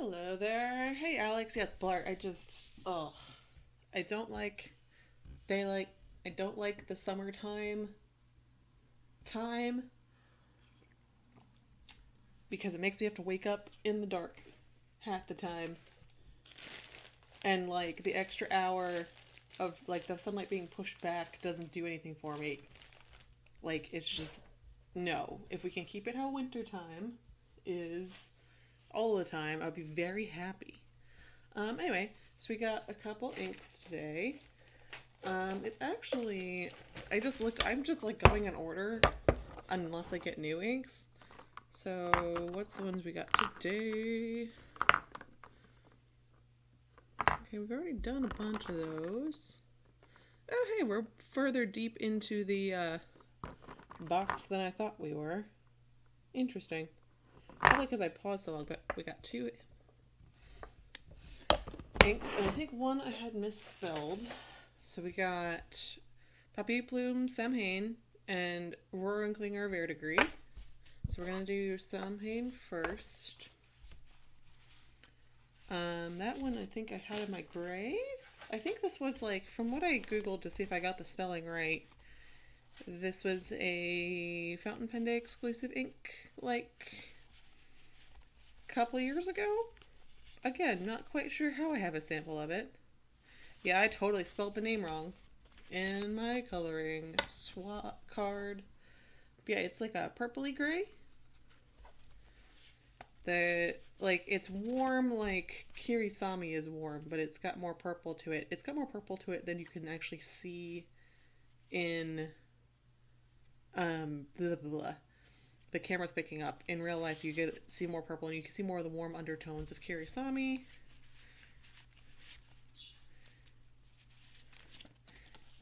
Hello there. Hey, Alex. Yes, Blarg. I don't like daylight. I don't like the summertime time because it makes me have to wake up in the dark half the time. And like the extra hour of like the sunlight being pushed back doesn't do anything for me. Like it's just no. If we can keep it how winter time is all the time, I'd be very happy. Anyway, so we got a couple inks today. It's actually, I just looked, I'm just like going in order unless I get new inks. So, what's the ones we got today? Okay, we've already done a bunch of those. Oh, hey, we're further deep into the box than I thought we were. Interesting. Probably because I paused so long, but we got two inks, and I think one I had misspelled. So we got Papier, Plume, Samhain, and Rohrer and Klingner Verdigris. So we're going to do Samhain first. That one I think I had in my grays. I think this was like, from what I googled to see if I got the spelling right, this was a Fountain Pen Day exclusive ink like a couple years ago. Again, not quite sure how I have a sample of it. Yeah, I totally spelled the name wrong in my coloring swap card. Yeah, it's like a purpley gray. It's warm like Kirisami is warm, but it's got more purple to it. It's got more purple to it than you can actually see in the camera's picking up. In real life, you see more purple, and you can see more of the warm undertones of Kirisami.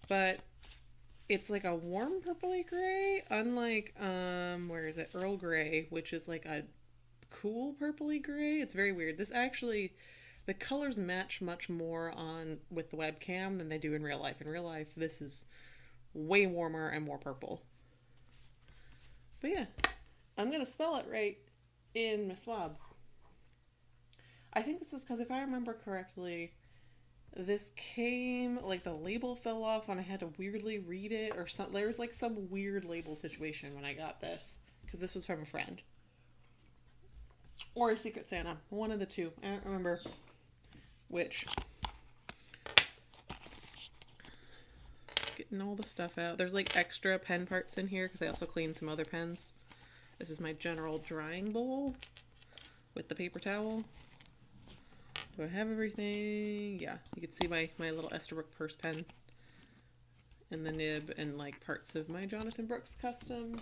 But it's like a warm purpley gray, unlike where is it? Earl Grey, which is like a cool purpley gray. It's very weird. This actually, the colors match much more on with the webcam than they do in real life. In real life, this is way warmer and more purple. But yeah, I'm gonna spell it right in my swabs. I think this is because if I remember correctly, this came, like the label fell off and I had to weirdly read it or something. There was like some weird label situation when I got this, because this was from a friend. Or a Secret Santa. One of the two. I don't remember which. Getting all the stuff out. There's like extra pen parts in here because I also cleaned some other pens. This is my general drying bowl with the paper towel. Do I have everything? Yeah, you can see my little Esterbrook purse pen and the nib and like parts of my Jonathan Brooks custom.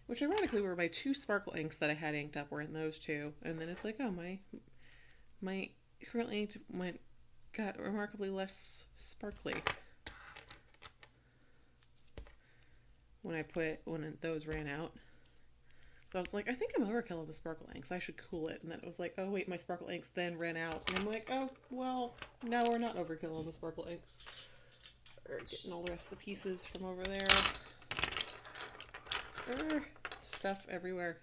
Which ironically were my two sparkle inks that I had inked up were in those two. And then it's like, oh, my current ink got remarkably less sparkly when those ran out. So I was like, I think I'm overkill of the sparkle inks. I should cool it. And then it was like, oh wait, my sparkle inks then ran out. And I'm like, oh, well, no, we're not overkill on the sparkle inks. Or getting all the rest of the pieces from over there. Stuff everywhere.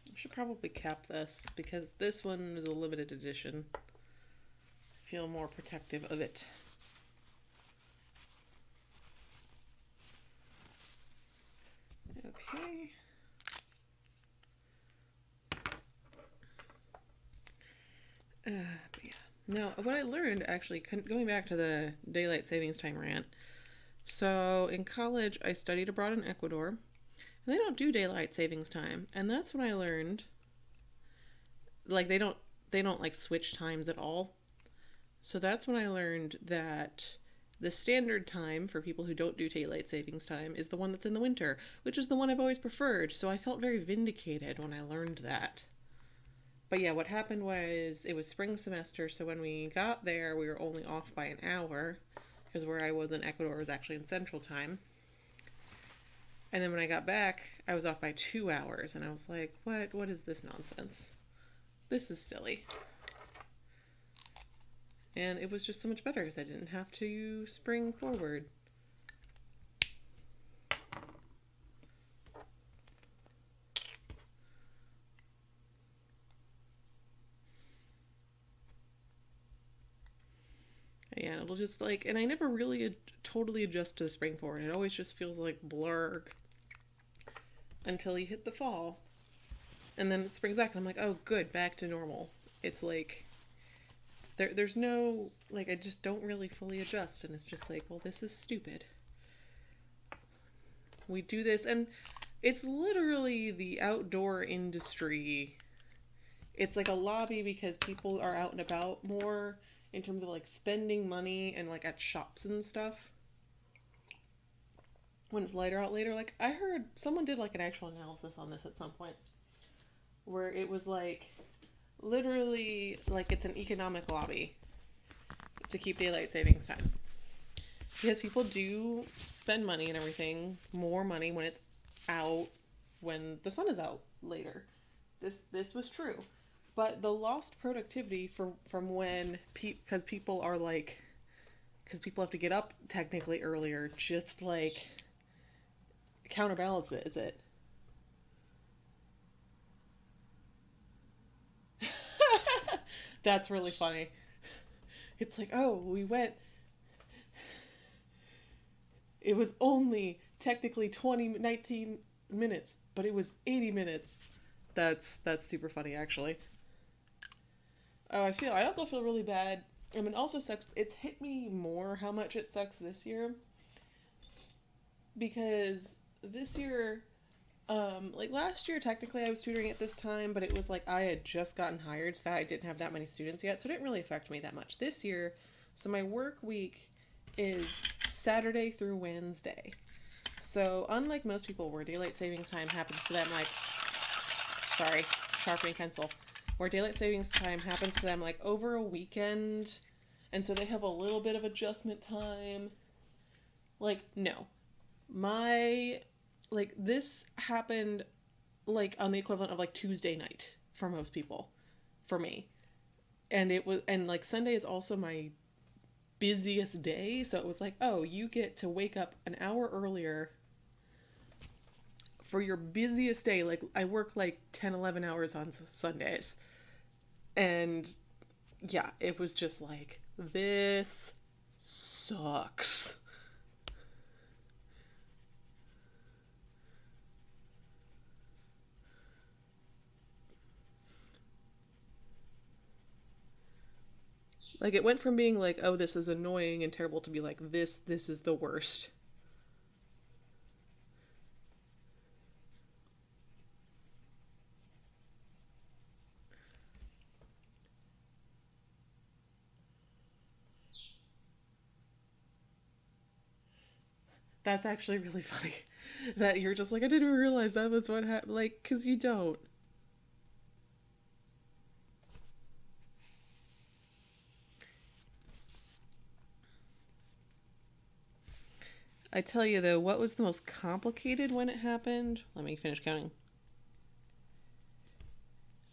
I should probably cap this because this one is a limited edition. I feel more protective of it. Okay. But yeah. Now, what I learned actually, going back to the daylight savings time rant. So in college, I studied abroad in Ecuador, and they don't do daylight savings time, and that's when I learned. Like they don't like switch times at all. So that's when I learned that the standard time for people who don't do daylight savings time is the one that's in the winter, which is the one I've always preferred. So I felt very vindicated when I learned that. But yeah, what happened was it was spring semester, so when we got there, we were only off by an hour, because where I was in Ecuador was actually in Central Time. And then when I got back, I was off by 2 hours, and I was like, what is this nonsense? this is silly. And it was just so much better because I didn't have to spring forward. Yeah, it'll just like, and I never really totally adjust to the spring forward. It always just feels like Blarg until you hit the fall. And then it springs back and I'm like, oh good, back to normal. It's like, there's no, like, I just don't really fully adjust. And it's just like, well, this is stupid. We do this, and it's literally the outdoor industry. It's like a lobby because people are out and about more in terms of like spending money and like at shops and stuff. When it's lighter out later, like I heard someone did like an actual analysis on this at some point where it was like literally like it's an economic lobby to keep daylight savings time. Because people do spend money and everything, more money when it's out, when the sun is out later. This was true. But the lost productivity from when, because people are like, because people have to get up technically earlier, just like counterbalances it. That's really funny. It's like, oh, we went. It was only technically 19 minutes, but it was 80 minutes. That's super funny, actually. Oh, I also feel really bad. I mean, it also sucks. It's hit me more how much it sucks this year. Because this year, like last year, technically I was tutoring at this time, but it was like I had just gotten hired, so that I didn't have that many students yet, so it didn't really affect me that much. This year, so my work week is Saturday through Wednesday. So unlike most people where daylight savings time happens to them like, sorry, sharpening pencil, where daylight savings time happens to them like over a weekend, and so they have a little bit of adjustment time. Like, no. Like, this happened like on the equivalent of like Tuesday night for most people, for me. And it was, and like Sunday is also my busiest day, so it was like, oh, you get to wake up an hour earlier for your busiest day. Like I work like 10, 11 hours on Sundays, and yeah, it was just like, this sucks. Like it went from being like, oh, this is annoying and terrible to be like, this is the worst. That's actually really funny. That you're just like, I didn't realize that was what happened. Like, because you don't. I tell you though, what was the most complicated when it happened? Let me finish counting.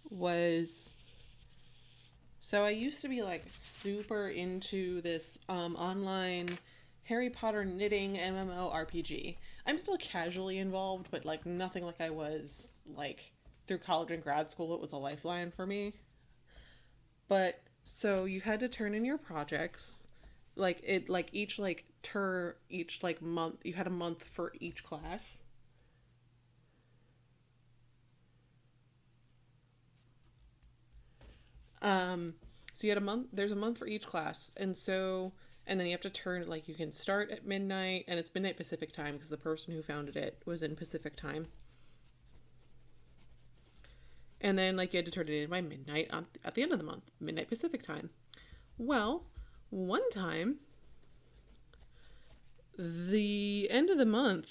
Was, so I used to be like super into this online Harry Potter knitting MMO RPG. I'm still casually involved, but like nothing like I was like through college and grad school. It was a lifeline for me. But so you had to turn in your projects, like it, like each like each like month, you had a month for each class. Um, so you had a month. There's a month for each class, and so and then you have to turn, like you can start at midnight, and it's midnight Pacific time because the person who founded it was in Pacific time. And then like you had to turn it in by midnight at the end of the month, midnight Pacific time. Well, one time the end of the month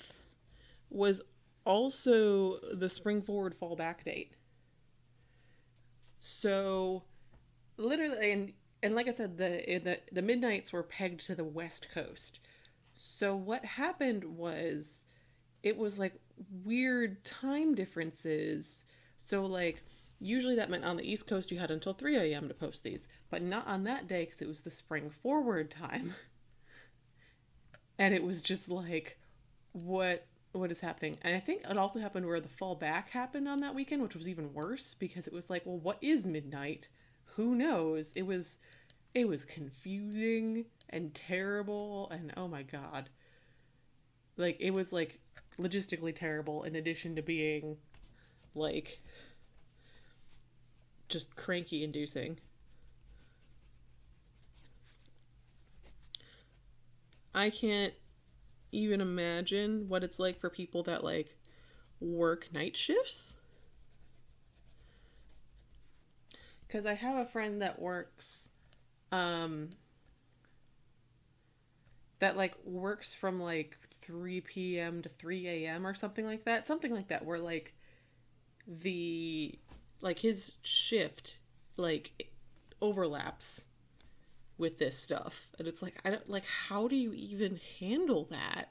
was also the spring forward fall back date. So literally, and like I said, the midnights were pegged to the west coast. So what happened was it was like weird time differences. So like Usually that meant on the East Coast you had until 3 a.m. to post these, but not on that day because it was the spring forward time. And it was just like, what is happening? And I think it also happened where the fall back happened on that weekend, which was even worse because it was like, well, what is midnight? Who knows? It was confusing and terrible and oh my god. Like it was like logistically terrible in addition to being like just cranky inducing. I can't even imagine what it's like for people that like work night shifts. Because I have a friend that works, um, that like works from like 3 p.m. to 3 a.m. or something like that. Something like that, where like the, like his shift, like overlaps with this stuff. And it's like, I don't, like, how do you even handle that?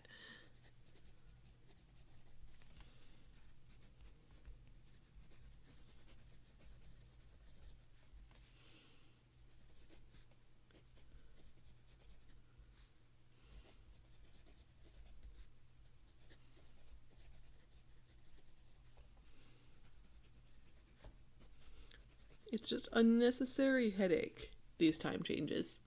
It's just unnecessary headache, these time changes,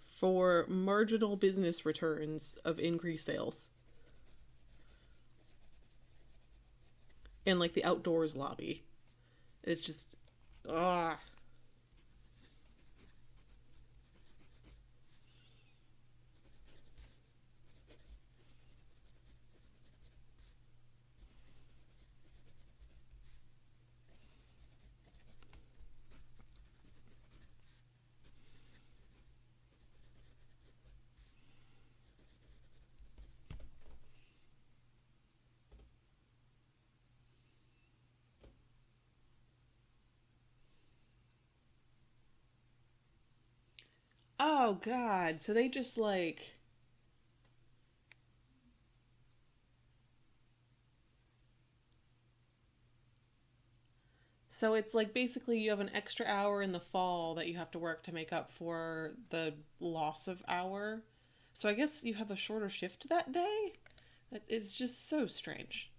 for marginal business returns of increased sales. And like the outdoors lobby. It's just, ah. Oh god. So they just like, so it's like basically you have an extra hour in the fall that you have to work to make up for the loss of hour. So I guess you have a shorter shift that day? It's just so strange.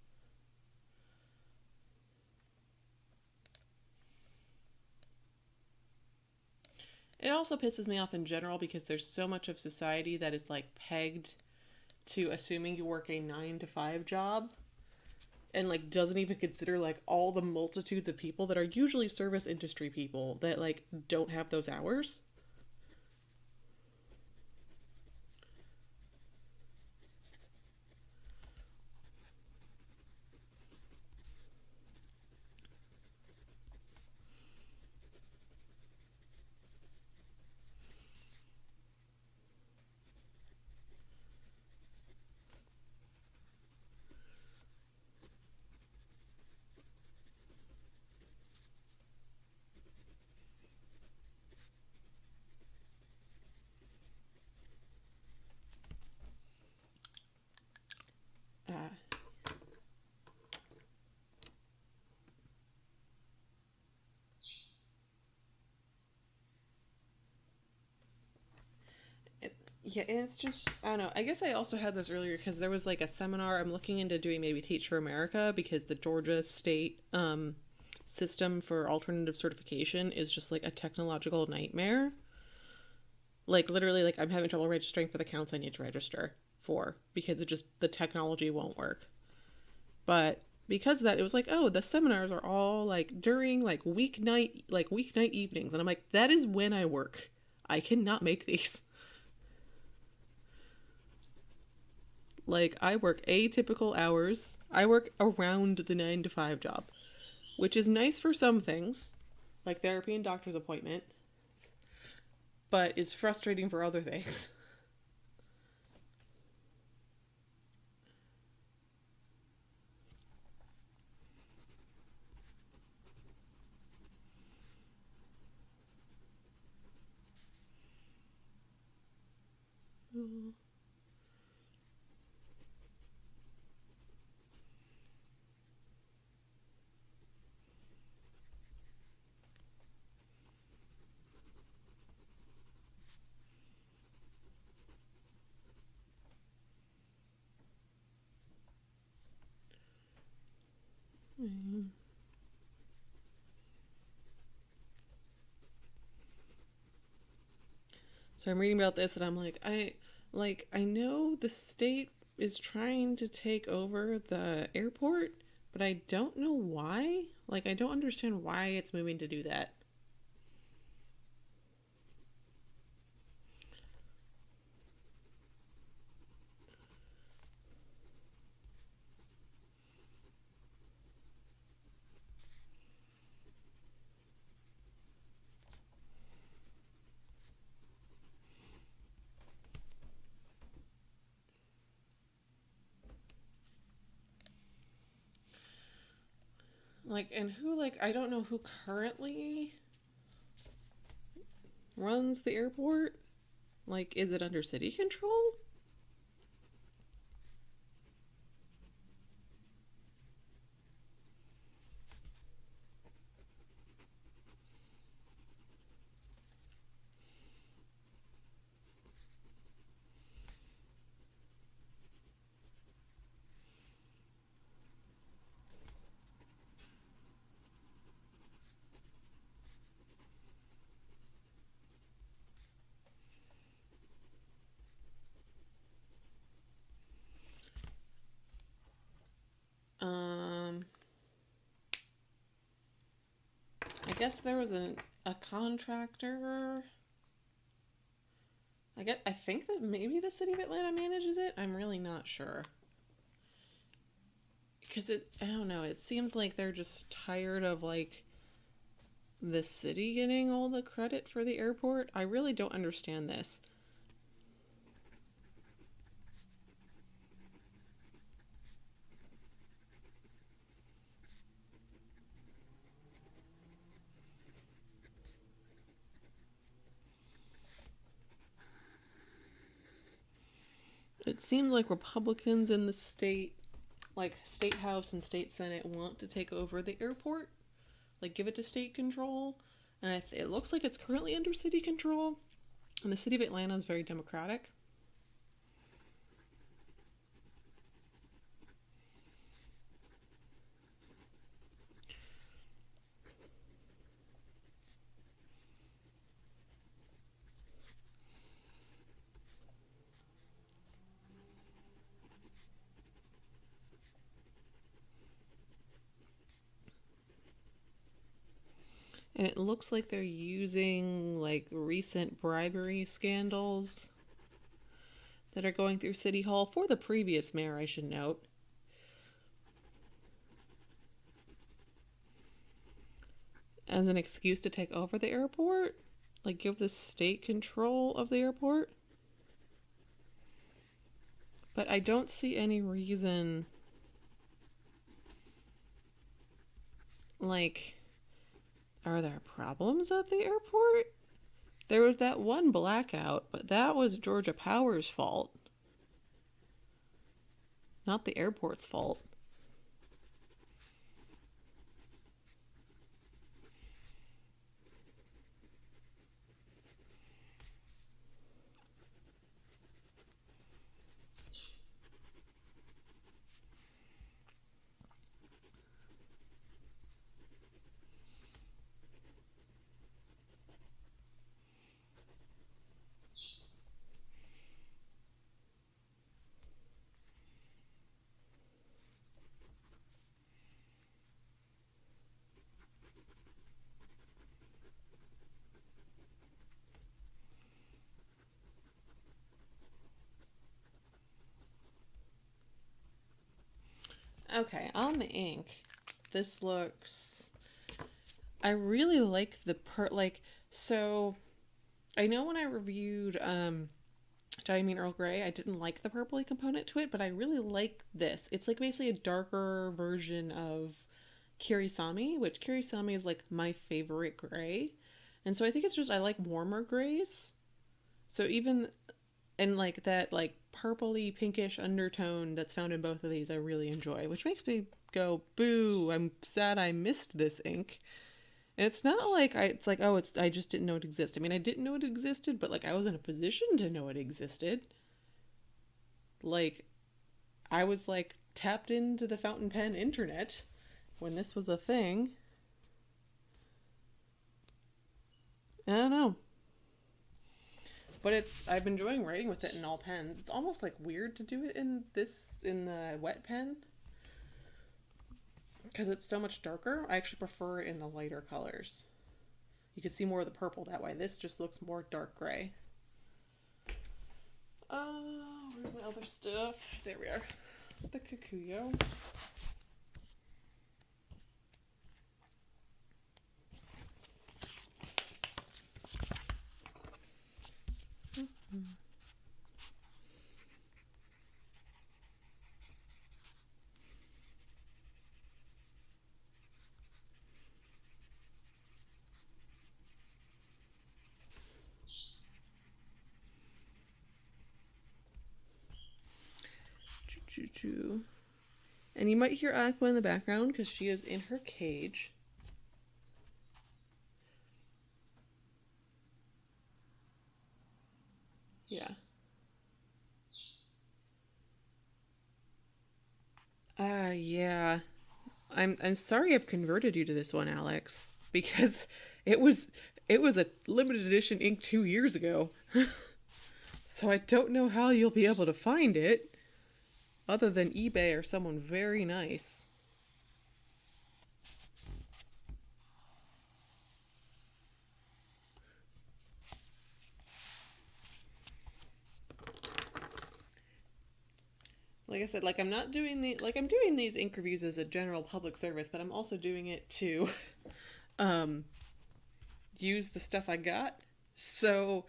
It also pisses me off in general because there's so much of society that is like pegged to assuming you work a 9 to 5 job and like doesn't even consider like all the multitudes of people that are usually service industry people that like don't have those hours. Uh, yeah, and it's just, I don't know. I guess I also had this earlier because there was like a seminar I'm looking into doing, maybe Teach for America, because the Georgia state system for alternative certification is just like a technological nightmare. Like literally, like I'm having trouble registering for the counts I need to register for because it just, the technology won't work. But because of that, it was like, oh, the seminars are all like during like weeknight evenings, and I'm like, that is when I work. I cannot make these. Like I work atypical hours. I work around the 9 to 5 job, which is nice for some things, like therapy and doctor's appointment, but is frustrating for other things. So I'm reading about this and I'm like, I know the state is trying to take over the airport, but I don't know why. Like, I don't understand why it's moving to do that. Like, and who, like, I don't know who currently runs the airport. Like, is it under city control? Um, I guess there was a contractor. I think that maybe the city of Atlanta manages it. I'm really not sure. Because I don't know, it seems like they're just tired of, like, the city getting all the credit for the airport. I really don't understand this. It seems like Republicans in the state, like state house and state senate, want to take over the airport, like give it to state control. And it looks like it's currently under city control. And the city of Atlanta is very democratic. And it looks like they're using, like, recent bribery scandals that are going through City Hall for the previous mayor, I should note. As an excuse to take over the airport? Like, give the state control of the airport? But I don't see any reason. Like, are there problems at the airport? There was that one blackout, but that was Georgia Power's fault, not the airport's fault. Okay, on the ink, this looks. I really like the like. So, I know when I reviewed Diamine Earl Grey, I didn't like the purpley component to it, but I really like this. It's like basically a darker version of Kirisami, which Kirisami is like my favorite gray. And so I think it's just I like warmer grays. So even and like that like purpley pinkish undertone that's found in both of these I really enjoy, which makes me go, boo, I'm sad I missed this ink. And it's not like it's like, oh, I just didn't know it existed. I mean, I didn't know it existed, but like I was in a position to know it existed. Like I was like tapped into the fountain pen internet when this was a thing. I don't know. But I'm enjoying writing with it in all pens. It's almost like weird to do it in the wet pen because it's so much darker. I actually prefer it in the lighter colors. You can see more of the purple that way. This just looks more dark gray. Where's my other stuff? There we are. The Kikuyo. Choo-choo. And you might hear Aqua in the background because she is in her cage. Yeah. Yeah. I'm sorry I've converted you to this one, Alex, because it was it was a limited edition ink 2 years ago. So I don't know how you'll be able to find it other than eBay or someone very nice. Like I said, I'm not doing I'm doing these ink reviews as a general public service, but I'm also doing it to use the stuff I got. So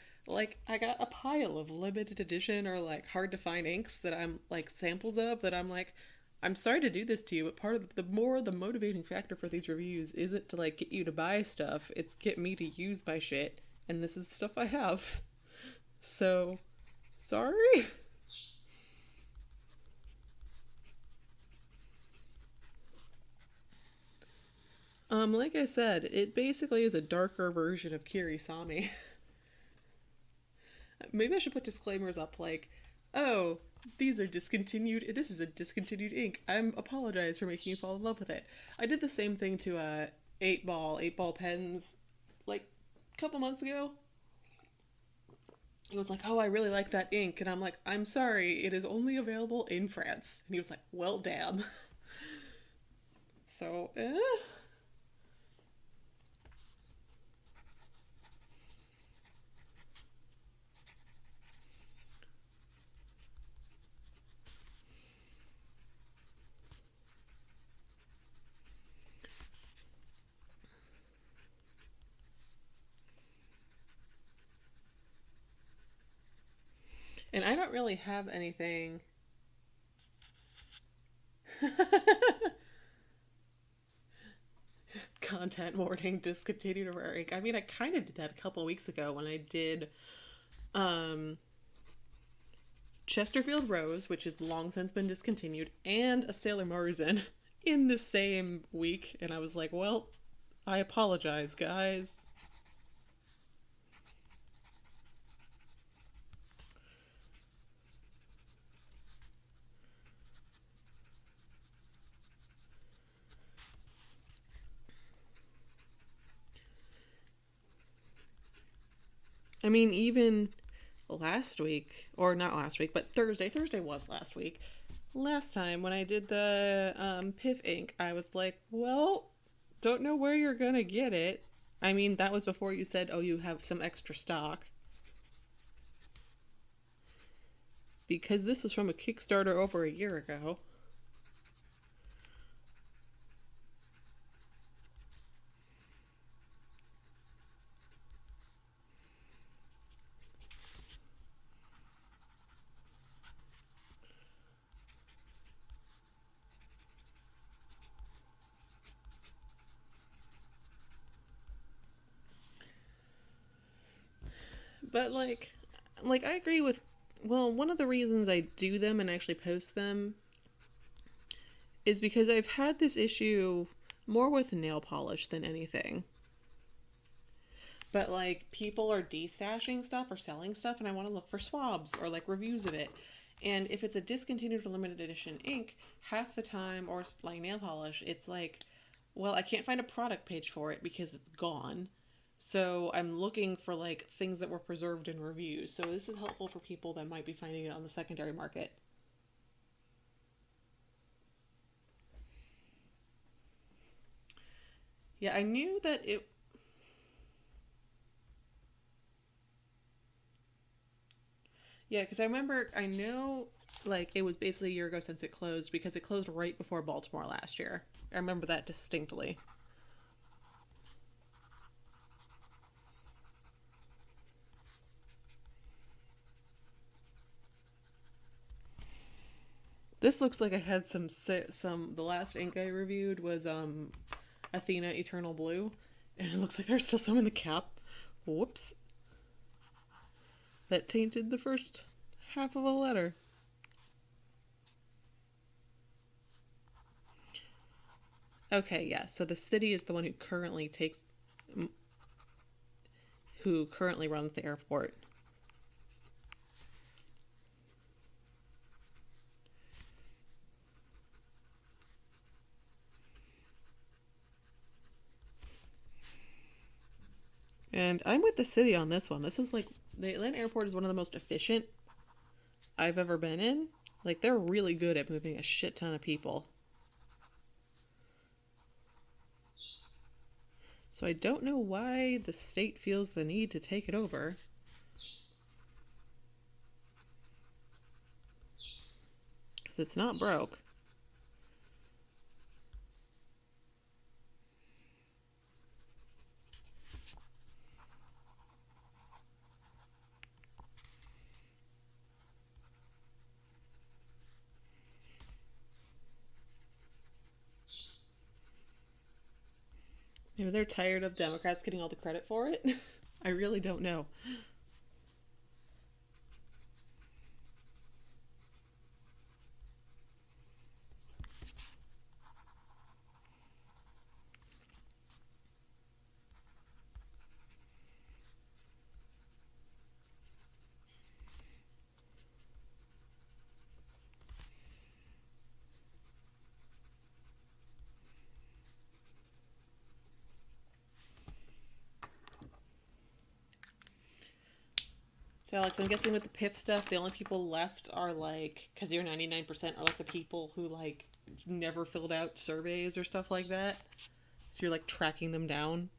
I got a pile of limited edition or hard to find inks that I'm samples of that I'm sorry to do this to you, but part of the motivating factor for these reviews isn't to get you to buy stuff, it's get me to use my shit, and this is the stuff I have. So sorry. Like I said, it basically is a darker version of Kirisami. Maybe I should put disclaimers up oh, these are discontinued. This is a discontinued ink. I'm apologize for making you fall in love with it. I did the same thing to 8-ball pens a couple months ago. He was like, oh, I really like that ink. And I'm like, I'm sorry, it is only available in France. And he was like, well, damn. So, And I don't really have anything. Content warning, discontinued rare ink. I mean, I kind of did that a couple weeks ago when I did Chesterfield Rose, which has long since been discontinued, and a Sailor Marzen in the same week. And I was like, well, I apologize, guys. I mean, even last week, or not last week, but Thursday was last week. Last time when I did the Piff ink, I was like, well, don't know where you're gonna get it. I mean, that was before you said, oh, you have some extra stock. Because this was from a Kickstarter over a year ago. But I agree with, well, one of the reasons I do them and actually post them is because I've had this issue more with nail polish than anything. But people are destashing stuff or selling stuff, and I want to look for swabs or reviews of it. And if it's a discontinued or limited edition ink, half the time, or nail polish, it's well, I can't find a product page for it because it's gone. So I'm looking for like things that were preserved in reviews. So this is helpful for people that might be finding it on the secondary market. Yeah, I knew that it. Yeah, because I know, like, it was basically a year ago since it closed because it closed right before Baltimore last year. I remember that distinctly. This looks like I had some. The last ink I reviewed was Athena Eternal Blue, and it looks like there's still some in the cap. Whoops, that tainted the first half of a letter. Okay, yeah. So the city is the one who currently runs the airport. And I'm with the city on this one. This is like the Atlanta airport is one of the most efficient I've ever been in. Like they're really good at moving a shit ton of people. So I don't know why the state feels the need to take it over. Because it's not broke. Maybe they're tired of Democrats getting all the credit for it. I really don't know. So, Alex, I'm guessing with the PIF stuff, the only people left are like, because you're 99% are like the people who like never filled out surveys or stuff like that. So you're like tracking them down.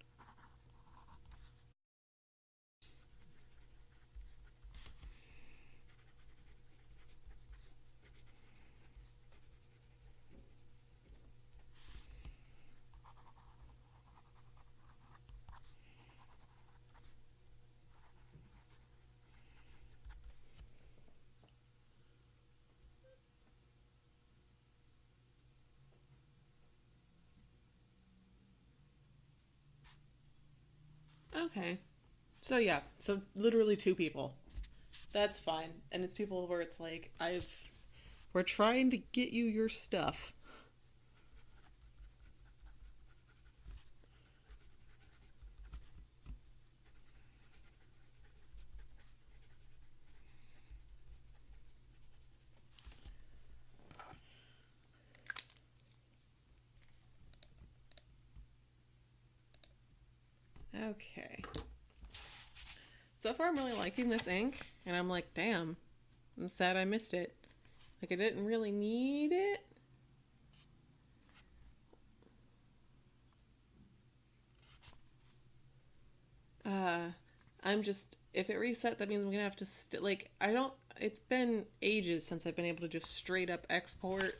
Okay. So yeah, so literally two people. That's fine. And it's people where it's like, we're trying to get you your stuff. Okay. So far, I'm really liking this ink, and I'm like, damn, I'm sad I missed it. Like, I didn't really need it. Uh, I'm just, if it reset, that means I'm gonna have to, like, I don't, it's been ages since I've been able to just straight up export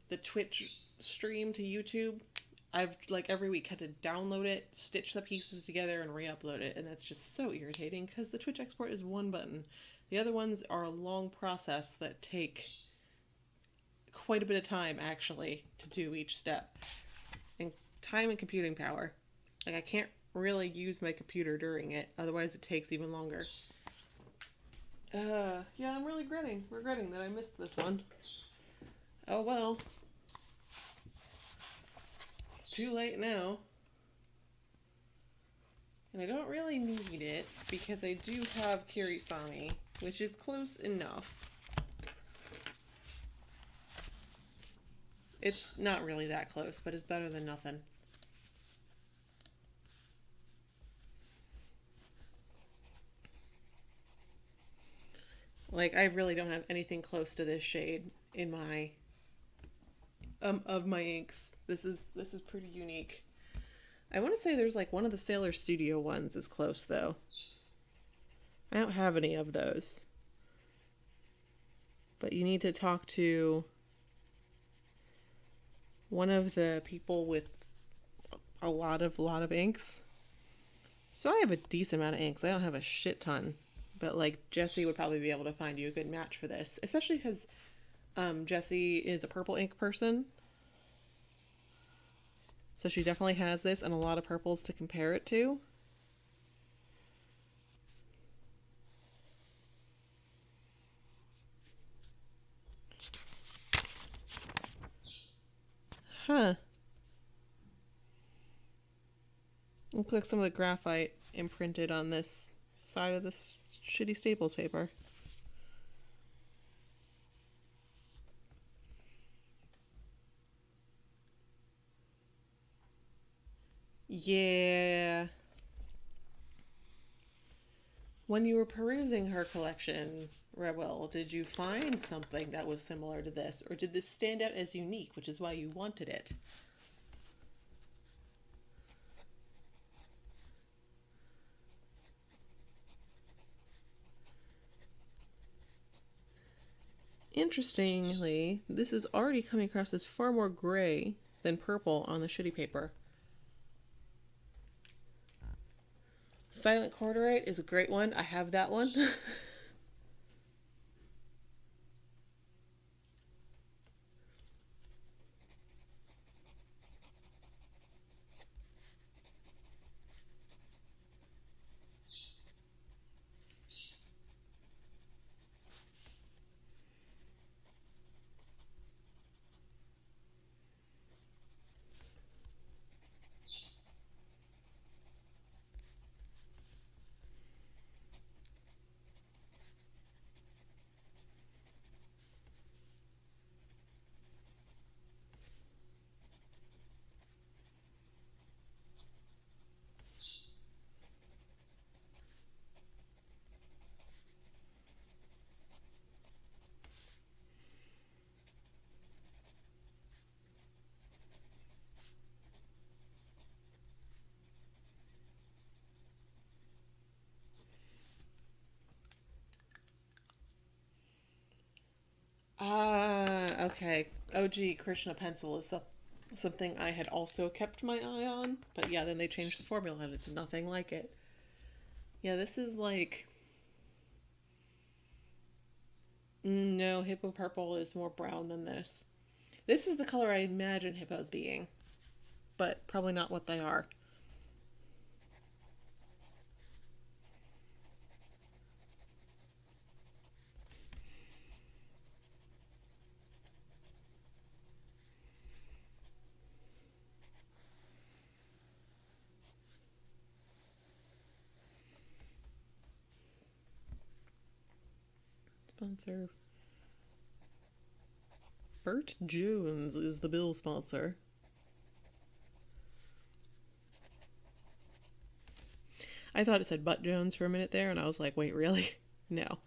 the Twitch stream to YouTube. I've like every week had to download it, stitch the pieces together, and re-upload it, and that's just so irritating because the Twitch export is one button. The other ones are a long process that take quite a bit of time actually to do each step, and time and computing power. Like I can't really use my computer during it, otherwise it takes even longer. Yeah, I'm really regretting that I missed this one. Oh well, it's too late now. And I don't really need it because I do have Kirisami, which is close enough. It's not really that close, but it's better than nothing. Like, I really don't have anything close to this shade in my of my inks. This is pretty unique. I want to say there's like one of the Sailor Studio ones is close though. I don't have any of those. But you need to talk to one of the people with a lot of inks. So I have a decent amount of inks. I don't have a shit ton. But like Jessie would probably be able to find you a good match for this, especially because Jessie is a purple ink person. So she definitely has this and a lot of purples to compare it to. Huh. Looks like some of the graphite imprinted on this side of this shitty Staples paper. Yeah. When you were perusing her collection, Rebel, did you find something that was similar to this? Or did this stand out as unique, which is why you wanted it? Interestingly, this is already coming across as far more gray than purple on the shitty paper. Silent Corduroy is a great one. I have that one. Okay. OG Krishna pencil is something I had also kept my eye on. But yeah, then they changed the formula and it's nothing like it. Yeah, this is like... No, Hippo Purple is more brown than this. This is the color I imagine hippos being. But probably not what they are. Sponsor. Bert Jones is the bill sponsor. I thought it said Butt Jones for a minute there, and I was like, wait, really? No.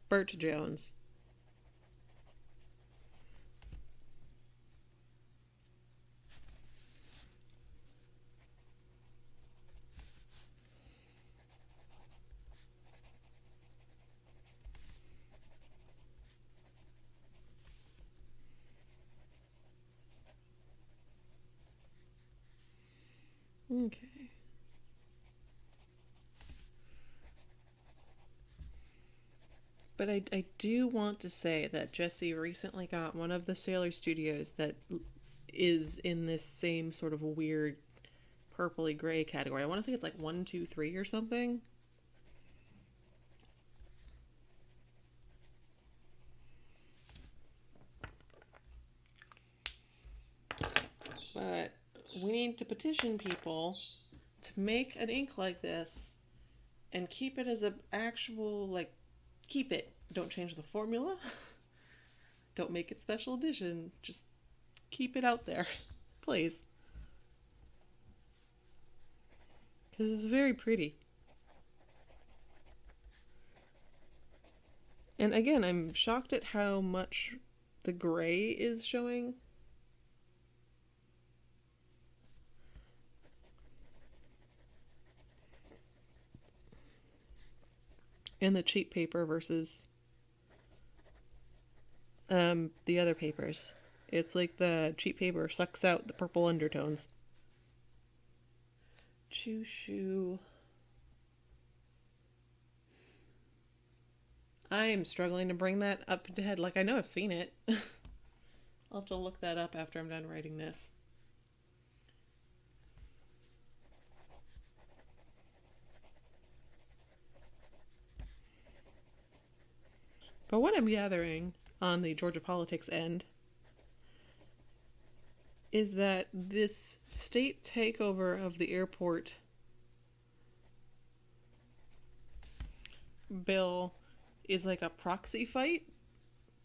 Bert Jones. Okay. But I do want to say that Jessie recently got one of the Sailor Studios that is in this same sort of weird purpley gray category. I want to say it's like 1, 2, 3 or something. But we need to petition people to make an ink like this and keep it as an actual, like, keep it. Don't change the formula. Don't make it special edition. Just keep it out there. Please. Because it's very pretty. And again, I'm shocked at how much the gray is showing. In the cheap paper versus the other papers. It's like the cheap paper sucks out the purple undertones. Choo Choo. I am struggling to bring that up to head. Like, I know I've seen it. I'll have to look that up after I'm done writing this. But what I'm gathering on the Georgia politics end is that this state takeover of the airport bill is like a proxy fight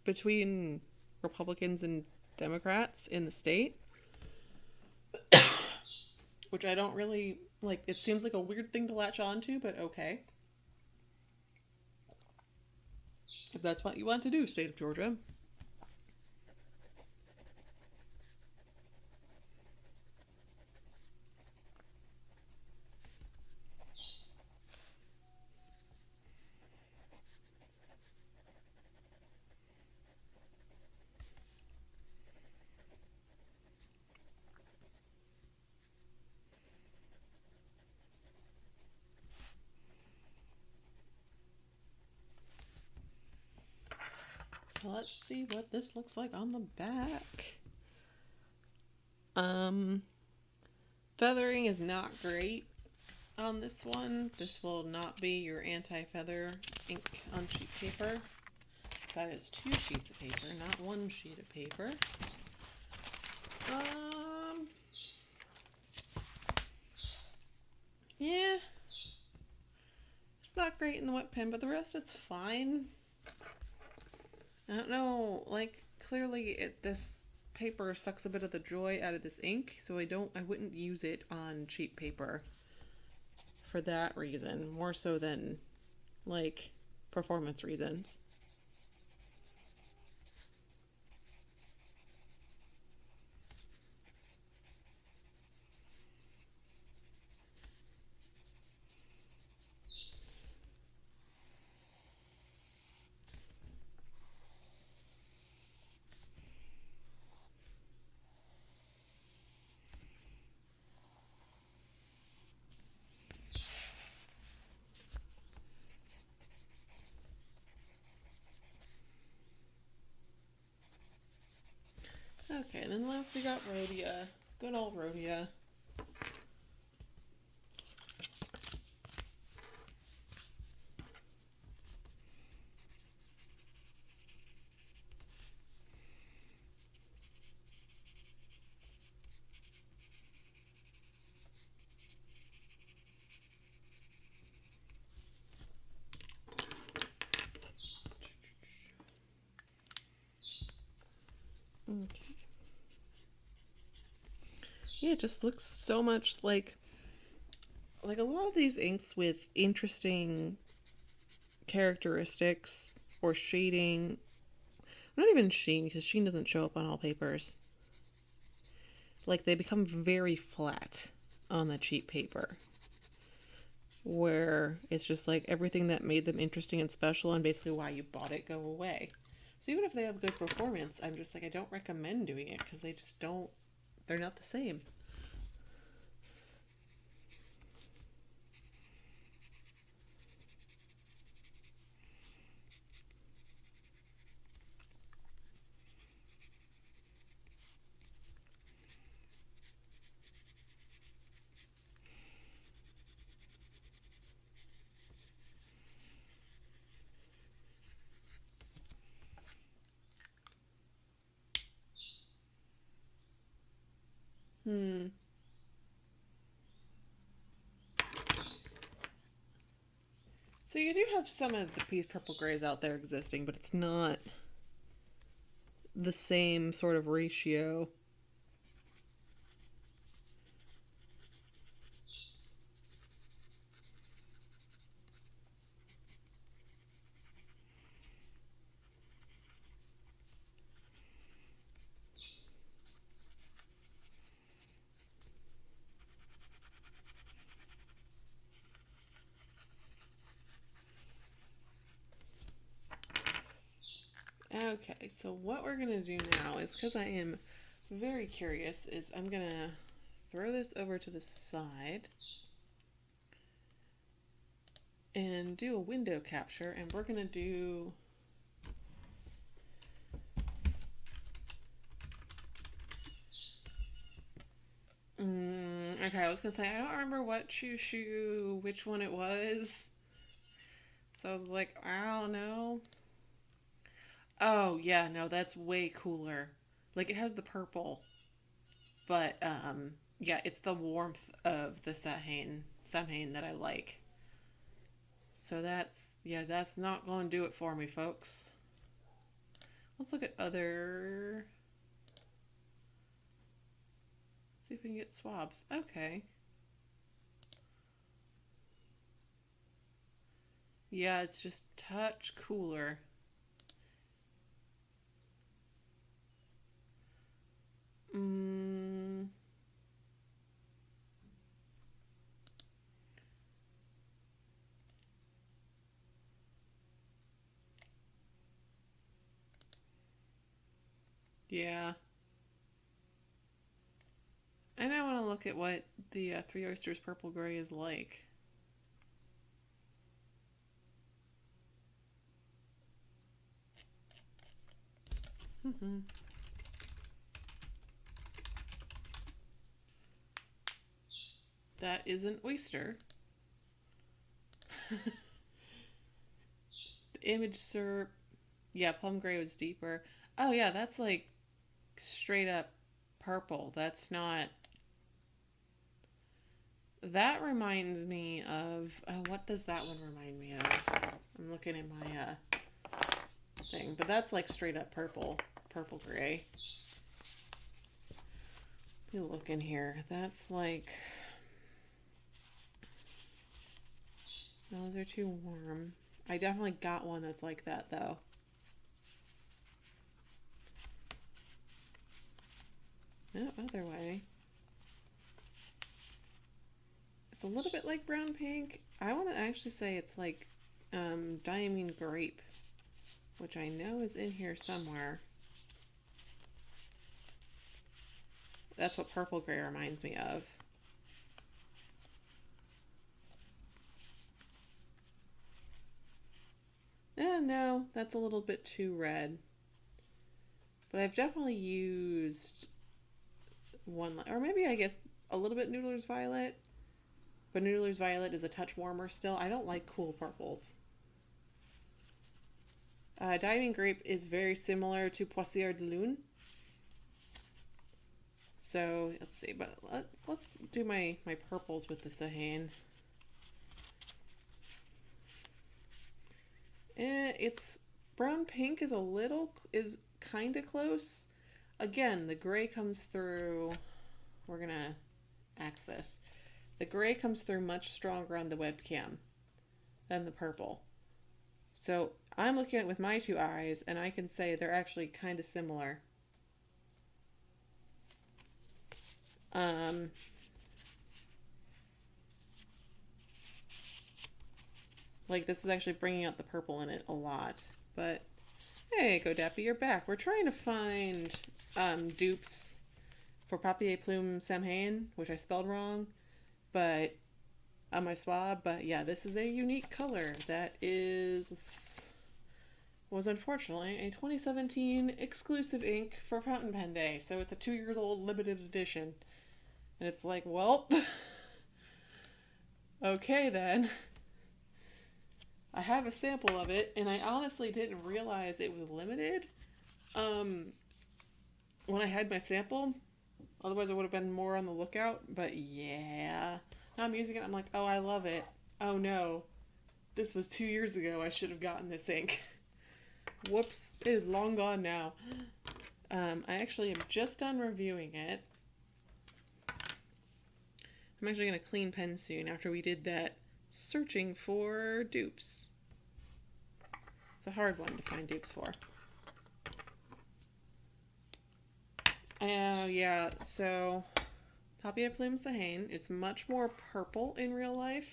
between Republicans and Democrats in the state. Which I don't really like. It seems like a weird thing to latch on to, but okay. If that's what you want to do, state of Georgia. So let's see what this looks like on the back. Feathering is not great on this one. This will not be your anti-feather ink on cheap paper. That is 2 sheets of paper, not 1 sheet of paper. Yeah. It's not great in the wet pen, but the rest it's fine. I don't know, like, clearly this paper sucks a bit of the joy out of this ink, so I wouldn't use it on cheap paper for that reason, more so than, like, performance reasons. Okay, and then last we got Rhodia. Good old Rhodia. Okay. Yeah, it just looks so much like a lot of these inks with interesting characteristics or shading. Not even sheen, because sheen doesn't show up on all papers. Like, they become very flat on the cheap paper, where it's just like everything that made them interesting and special and basically why you bought it go away. So even if they have good performance, I'm just like, I don't recommend doing it because they just don't, they're not the same. So you do have some of the Peace Purple Grays out there existing, but it's not the same sort of ratio. Okay, so what we're gonna do now is, because I am very curious, is I'm gonna throw this over to the side and do a window capture, and we're gonna do okay, I was gonna say I don't remember what which one it was, so I was like, I don't know. Oh yeah, no, that's way cooler. Like, it has the purple, but yeah, it's the warmth of the Samhain that I like. So that's, yeah, that's not going to do it for me, folks. Let's look at other. See if we can get swabs. Okay. Yeah, it's just touch cooler. Yeah. And I want to look at what the Three Oysters Purple Gray is like. That is an oyster. The image syrup. Yeah, plum gray was deeper. Oh yeah, that's like straight up purple. That's not. That reminds me of. What does that one remind me of? I'm looking at my thing, but that's like straight up purple gray. Let me look in here. That's like. Those are too warm. I definitely got one that's like that though. No, other way. It's a little bit like brown pink. I want to actually say it's like diamine grape, which I know is in here somewhere. That's what purple gray reminds me of. No, that's a little bit too red. But I've definitely used one, or maybe I guess a little bit Noodler's Violet. But Noodler's Violet is a touch warmer still. I don't like cool purples. Diamond Grape is very similar to Poissrière de Lune. So let's see, but let's do my purples with the Samhain. It's brown pink is kind of close. Again, the gray comes through. We're gonna axe this. The gray comes through much stronger on the webcam than the purple. So I'm looking at it with my two eyes, and I can say they're actually kind of similar. Like, this is actually bringing out the purple in it a lot. But hey, Godappy, you're back. We're trying to find dupes for Papier, Plume, Samhain, which I spelled wrong, but on my swab. But yeah, this is a unique color that was unfortunately a 2017 exclusive ink for Fountain Pen Day. So it's a 2 years old limited edition. And it's like, well, okay then. I have a sample of it, and I honestly didn't realize it was limited when I had my sample. Otherwise, I would have been more on the lookout. But yeah, now I'm using it. I'm like, oh, I love it. Oh no, this was 2 years ago. I should have gotten this ink. Whoops, it is long gone now. I actually am just done reviewing it. I'm actually going to clean pen soon after we did that searching for dupes. It's a hard one to find dupes for. Yeah, so Papier, Plume, Samhain. It's much more purple in real life.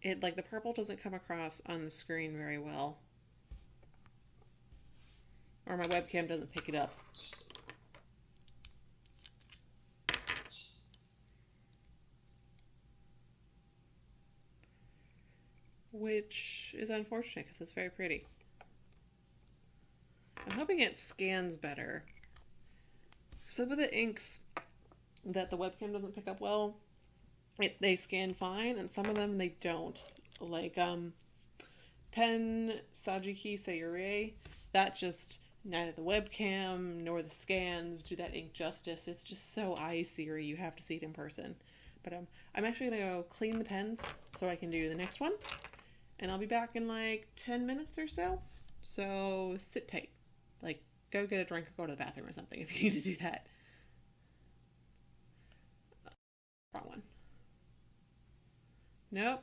It like the purple doesn't come across on the screen very well, or my webcam doesn't pick it up. Which is unfortunate because it's very pretty. I'm hoping it scans better. Some of the inks that the webcam doesn't pick up well, they scan fine, and some of them they don't. Like Pen Sajiki Sayuri, that just neither the webcam nor the scans do that ink justice. It's just so eye-seary. You have to see it in person. But I'm actually gonna go clean the pens so I can do the next one, and I'll be back in like 10 minutes or so. So sit tight. Like, go get a drink or go to the bathroom or something if you need to do that. Wrong one. Nope.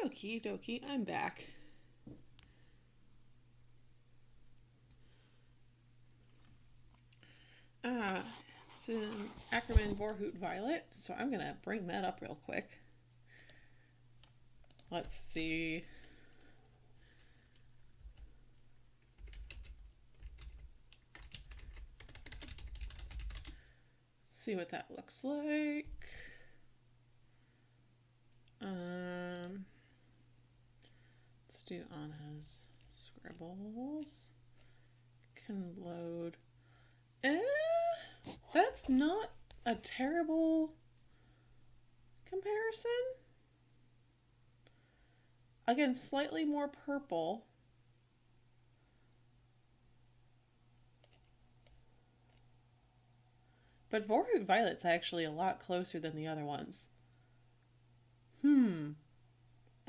Okie dokie, I'm back. It's an Ackerman Vorhoot Violet, so I'm gonna bring that up real quick. Let's see. See what that looks like. Let's do Anna's scribbles. Can load. That's not a terrible comparison. Again, slightly more purple. But Vorhoot Violet's actually a lot closer than the other ones.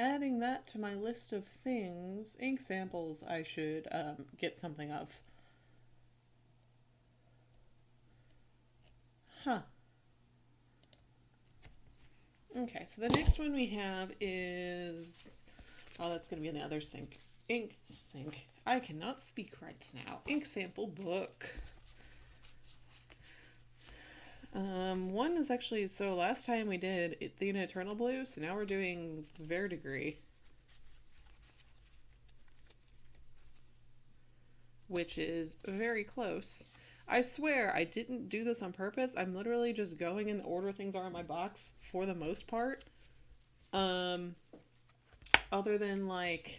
Adding that to my list of things, ink samples I should get something of. Okay, so the next one we have is... Oh, that's going to be in the other sink. Ink sink. I cannot speak right now. Ink sample book. One is actually... So last time we did Athena Eternal Blue, so now we're doing Verdigris. Which is very close. I swear I didn't do this on purpose. I'm literally just going in the order things are in my box for the most part. Other than like,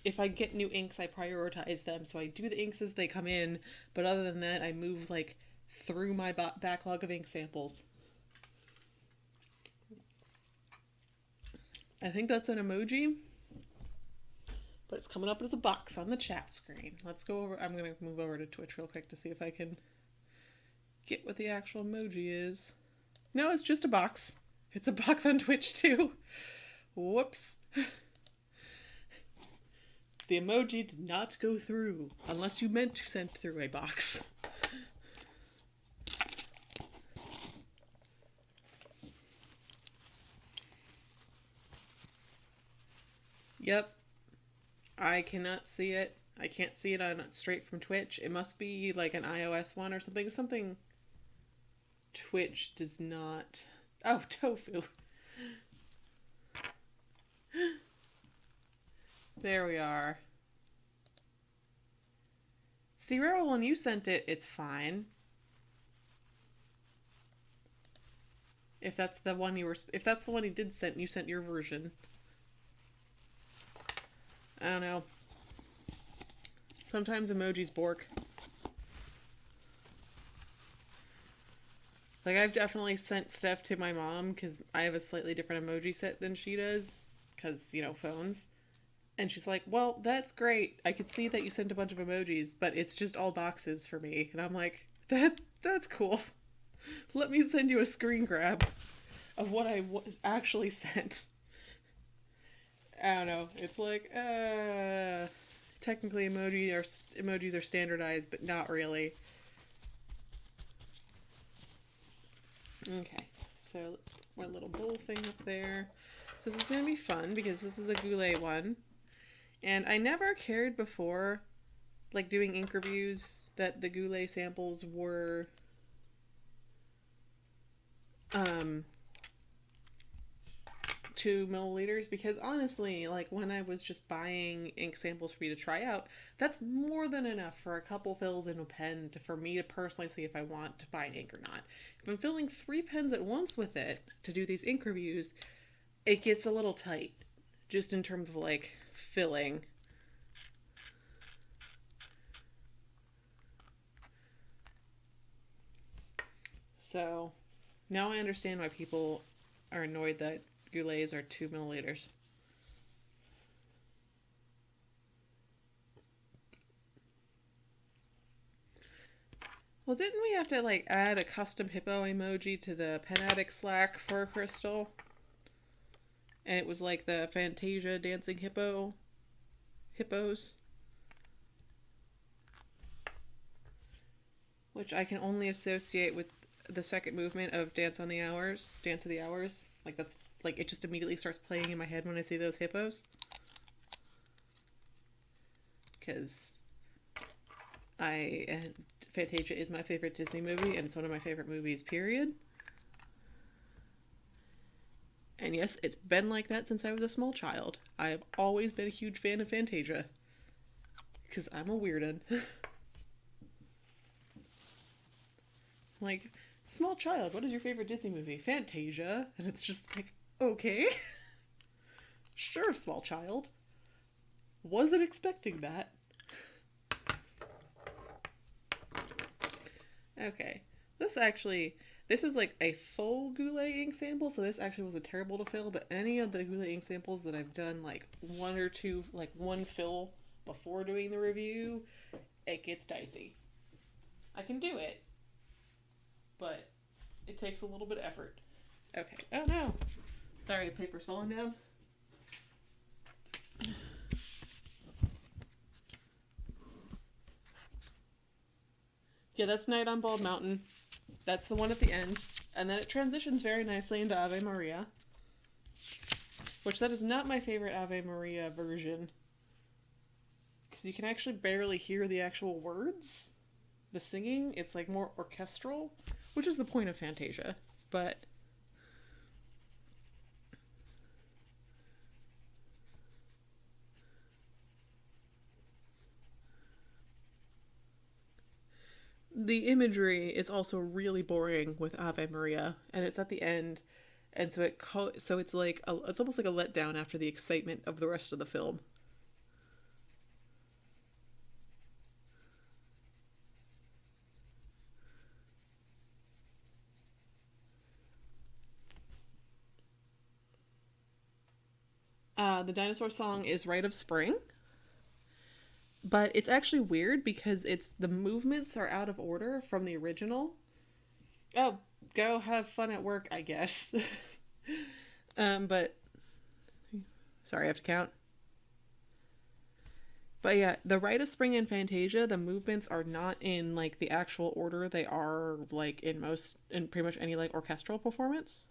if I get new inks, I prioritize them. So I do the inks as they come in. But other than that, I move like through my backlog of ink samples. I think that's an emoji. But it's coming up as a box on the chat screen. Let's go over. I'm going to move over to Twitch real quick to see if I can get what the actual emoji is. No, it's just a box. It's a box on Twitch too. Whoops. The emoji did not go through unless you meant to send through a box. Yep. I cannot see it. I can't see it on straight from Twitch. It must be like an iOS one or something. Something Twitch does not... Oh, tofu. There we are. See, Rebel, when you sent it, it's fine. If that's the one you did send, you sent your version. I don't know. Sometimes emojis bork. Like, I've definitely sent stuff to my mom because I have a slightly different emoji set than she does. Because, you know, phones. And she's like, well, that's great. I could see that you sent a bunch of emojis, but it's just all boxes for me. And I'm like, that's cool. Let me send you a screen grab of what I actually sent. I don't know. It's like, technically emojis are standardized, but not really. Okay, so let's put my little bowl thing up there. So this is going to be fun because this is a Goulet one. And I never cared before, like doing ink reviews, that the Goulet samples were 2 milliliters, because honestly, like when I was just buying ink samples for me to try out, that's more than enough for a couple fills in a pen for me to personally see if I want to buy an ink or not. If I'm filling 3 pens at once with it to do these ink reviews, it gets a little tight, just in terms of like filling. So now I understand why people are annoyed that Goulets are 2 milliliters. Well, didn't we have to like add a custom hippo emoji to the Pen Addict Slack for Crystal? And it was like the Fantasia dancing hippos. Which I can only associate with the second movement of Dance of the Hours. Like like it just immediately starts playing in my head when I see those hippos. Because Fantasia is my favorite Disney movie, and it's one of my favorite movies, period. And yes, it's been like that since I was a small child. I have always been a huge fan of Fantasia. Because I'm a weirdo. Like, small child, what is your favorite Disney movie? Fantasia. And it's just like, okay. Sure, small child. Wasn't expecting that. Okay. This was like a full Goulet ink sample, so this actually wasn't terrible to fill, but any of the Goulet ink samples that I've done, like one or two, like one fill before doing the review, it gets dicey. I can do it, but it takes a little bit of effort. Okay. Oh no! Sorry, paper's falling down. Yeah, that's Night on Bald Mountain. That's the one at the end. And then it transitions very nicely into Ave Maria. Which, that is not my favorite Ave Maria version. Because you can actually barely hear the actual words. The singing, it's like more orchestral. Which is the point of Fantasia. But the imagery is also really boring with Ave Maria, and it's at the end, and so it's like it's almost like a letdown after the excitement of the rest of the film. The dinosaur song is Rite of Spring, but it's actually weird because the movements are out of order from the original. Oh, go have fun at work, I guess. But sorry, I have to count. But yeah, the Rite of Spring and Fantasia, the movements are not in like the actual order they are like in pretty much any like orchestral performance.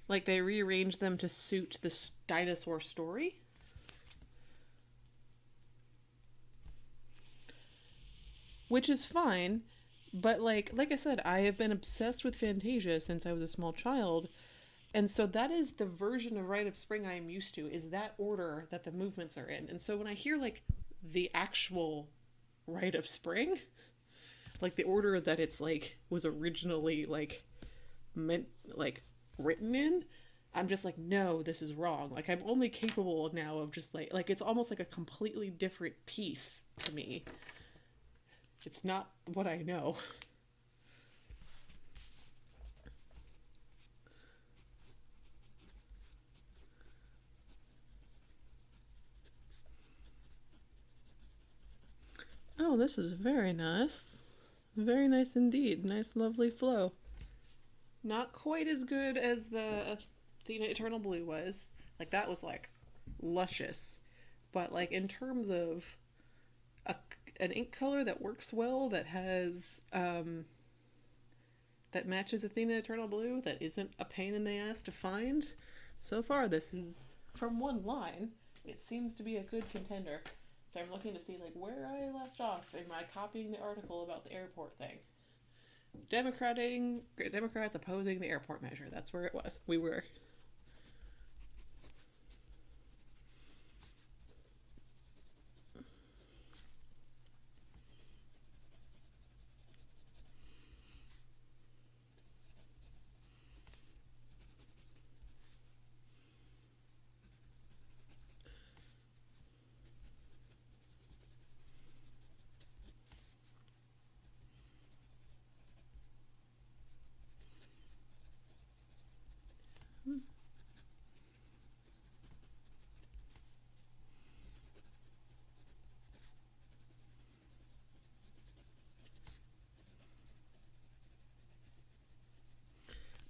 Like they rearranged them to suit this dinosaur story. Which is fine, but like I said, I have been obsessed with Fantasia since I was a small child, and so that is the version of Rite of Spring I am used to, is that order that the movements are in. And so when I hear like the actual Rite of Spring, like the order that it's like was originally like meant like written in, I'm just like, no, this is wrong. Like I'm only capable now of just like it's almost like a completely different piece to me. It's not what I know. Oh, this is very nice. Very nice indeed. Nice, lovely flow. Not quite as good as the Athena Eternal Blue was. Like, that was, like, luscious. But, like, in terms of an ink color that works well, that has, that matches Athena Eternal Blue, that isn't a pain in the ass to find, so far this is, from one line, it seems to be a good contender. So I'm looking to see like where I left off in my copying the article about the airport thing. Democrats opposing the airport measure. That's where it was. We were.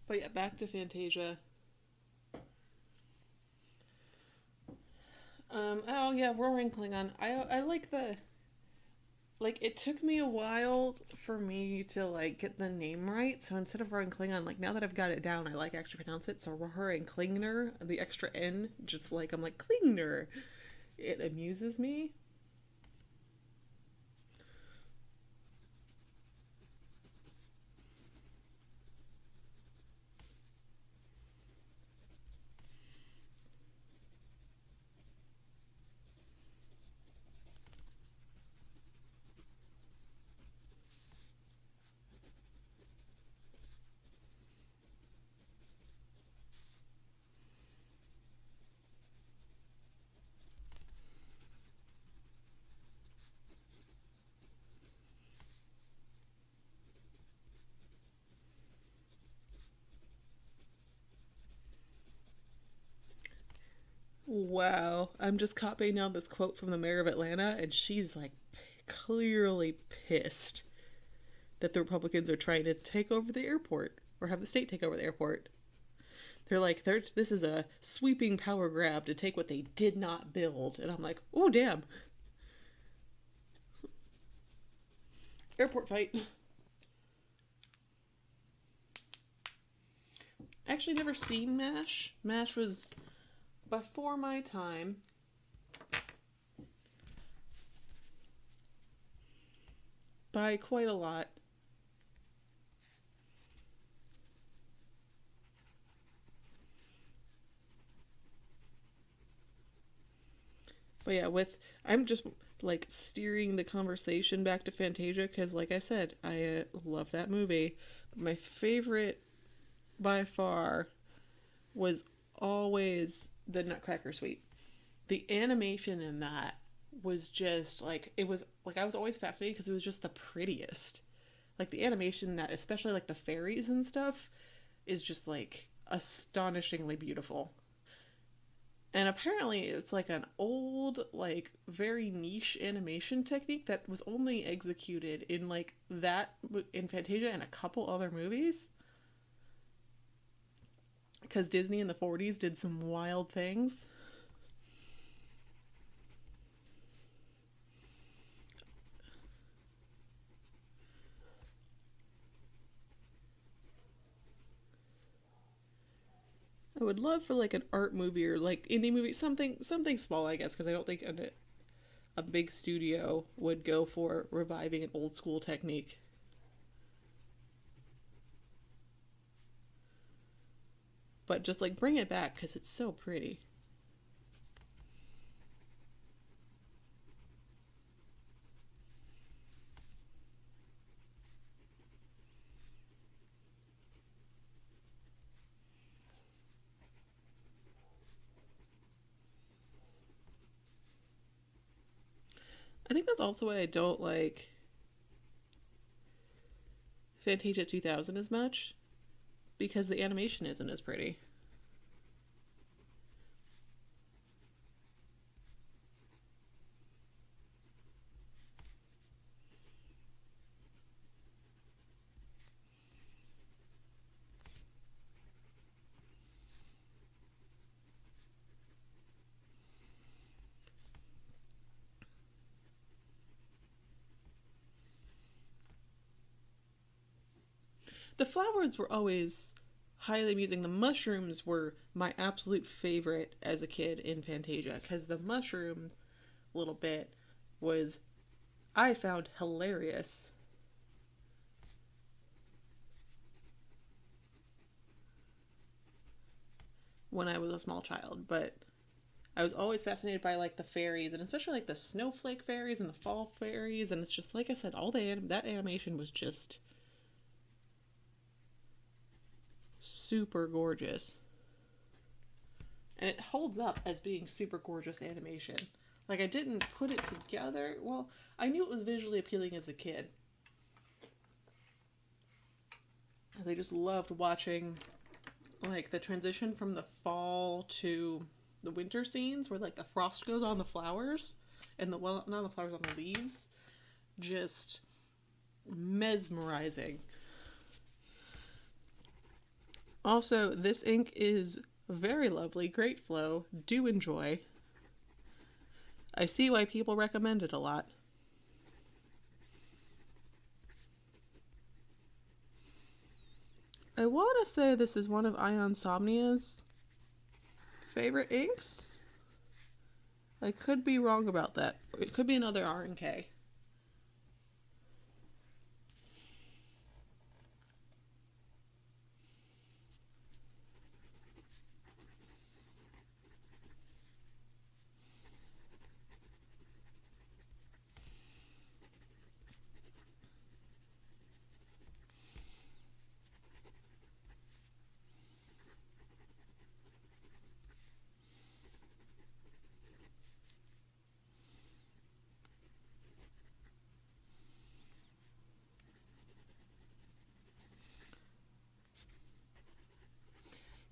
But yeah, back to Fantasia. Oh yeah, Roaring Klingon. I like the Like, it took me a while for me to, like, get the name right. So instead of writing Klingon, like, now that I've got it down, I, like, actually pronounce it. So Rohrer and Klingner, the extra N, just like, I'm like, Klingner. It amuses me. Wow. I'm just copying now this quote from the mayor of Atlanta, and she's, like, clearly pissed that the Republicans are trying to take over the airport or have the state take over the airport. They're like, this is a sweeping power grab to take what they did not build. And I'm like, oh, damn. Airport fight. Actually, never seen MASH. MASH was before my time. By quite a lot. But yeah, I'm just like steering the conversation back to Fantasia because, like I said, I love that movie. My favorite by far was always the Nutcracker Suite. The animation in that was just like, it was like, I was always fascinated because it was just the prettiest. Like the animation that, especially like the fairies and stuff, is just like astonishingly beautiful. And apparently it's like an old, like very niche animation technique that was only executed in like that in Fantasia and a couple other movies. Because Disney in the 40s did some wild things. I would love for like an art movie or like indie movie, something small, I guess, because I don't think a big studio would go for reviving an old school technique. But just like bring it back because it's so pretty. I think that's also why I don't like Fantasia 2000 as much, because the animation isn't as pretty. The flowers were always highly amusing. The mushrooms were my absolute favorite as a kid in Fantasia because the mushrooms little bit was, I found hilarious. When I was a small child, but I was always fascinated by like the fairies and especially like the snowflake fairies and the fall fairies, and it's just like I said, all that animation was just super gorgeous. And it holds up as being super gorgeous animation. Like I didn't put it together. Well, I knew it was visually appealing as a kid. Because I just loved watching like the transition from the fall to the winter scenes where like the frost goes on the flowers and the, well, not on the flowers, on the leaves. Just mesmerizing. Also, this ink is very lovely, great flow, do enjoy. I see why people recommend it a lot. I want to say this is one of Ion Somnia's favorite inks. I could be wrong about that. It could be another R&K.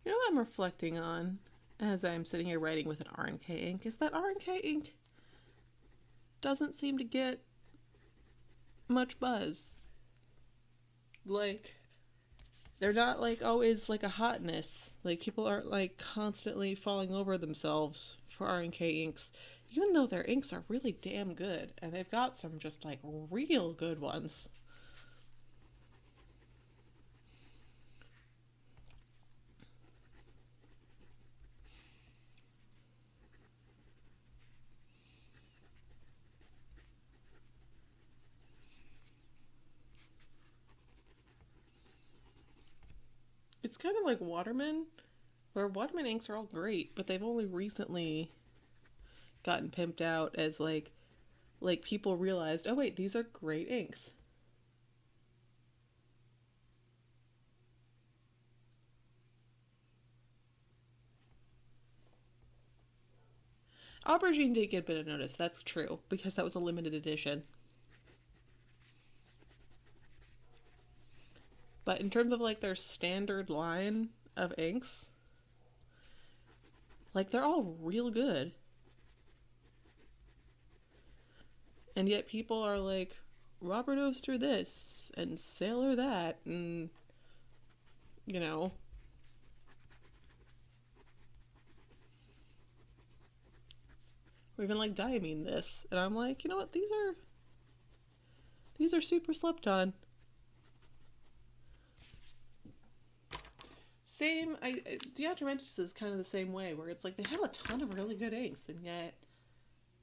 You know what I'm reflecting on as I'm sitting here writing with an R&K ink is that R&K ink doesn't seem to get much buzz. Like, they're not like always like a hotness. Like, people aren't like constantly falling over themselves for R&K inks, even though their inks are really damn good, and they've got some just like real good ones. It's kind of like Waterman, where Waterman inks are all great, but they've only recently gotten pimped out as like people realized, oh wait, these are great inks. Aubergine did get a bit of notice, that's true, because that was a limited edition. But in terms of like their standard line of inks, like they're all real good. And yet people are like, Robert Oster this and Sailor that, and you know. Or even like Diamine this. And I'm like, you know what, these are super slept on. Same, Diatramentis is kind of the same way, where it's like they have a ton of really good inks, and yet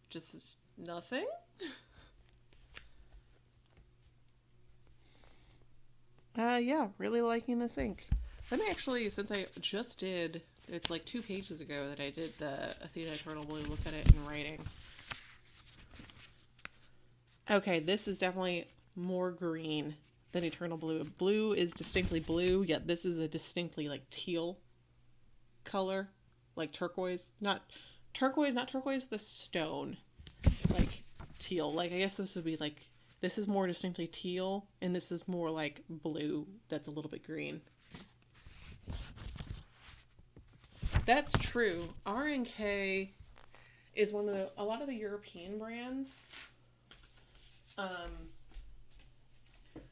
just nothing. Yeah, really liking this ink. Let me actually, since I just did, it's like 2 pages ago that I did the Athena Eternal Blue, look at it in writing. Okay, this is definitely more green than Eternal Blue. Blue is distinctly blue, yet this is a distinctly like teal color, like turquoise. Not turquoise, the stone. Like teal. Like I guess this would be like, this is more distinctly teal, and this is more like blue that's a little bit green. That's true. R&K is a lot of the European brands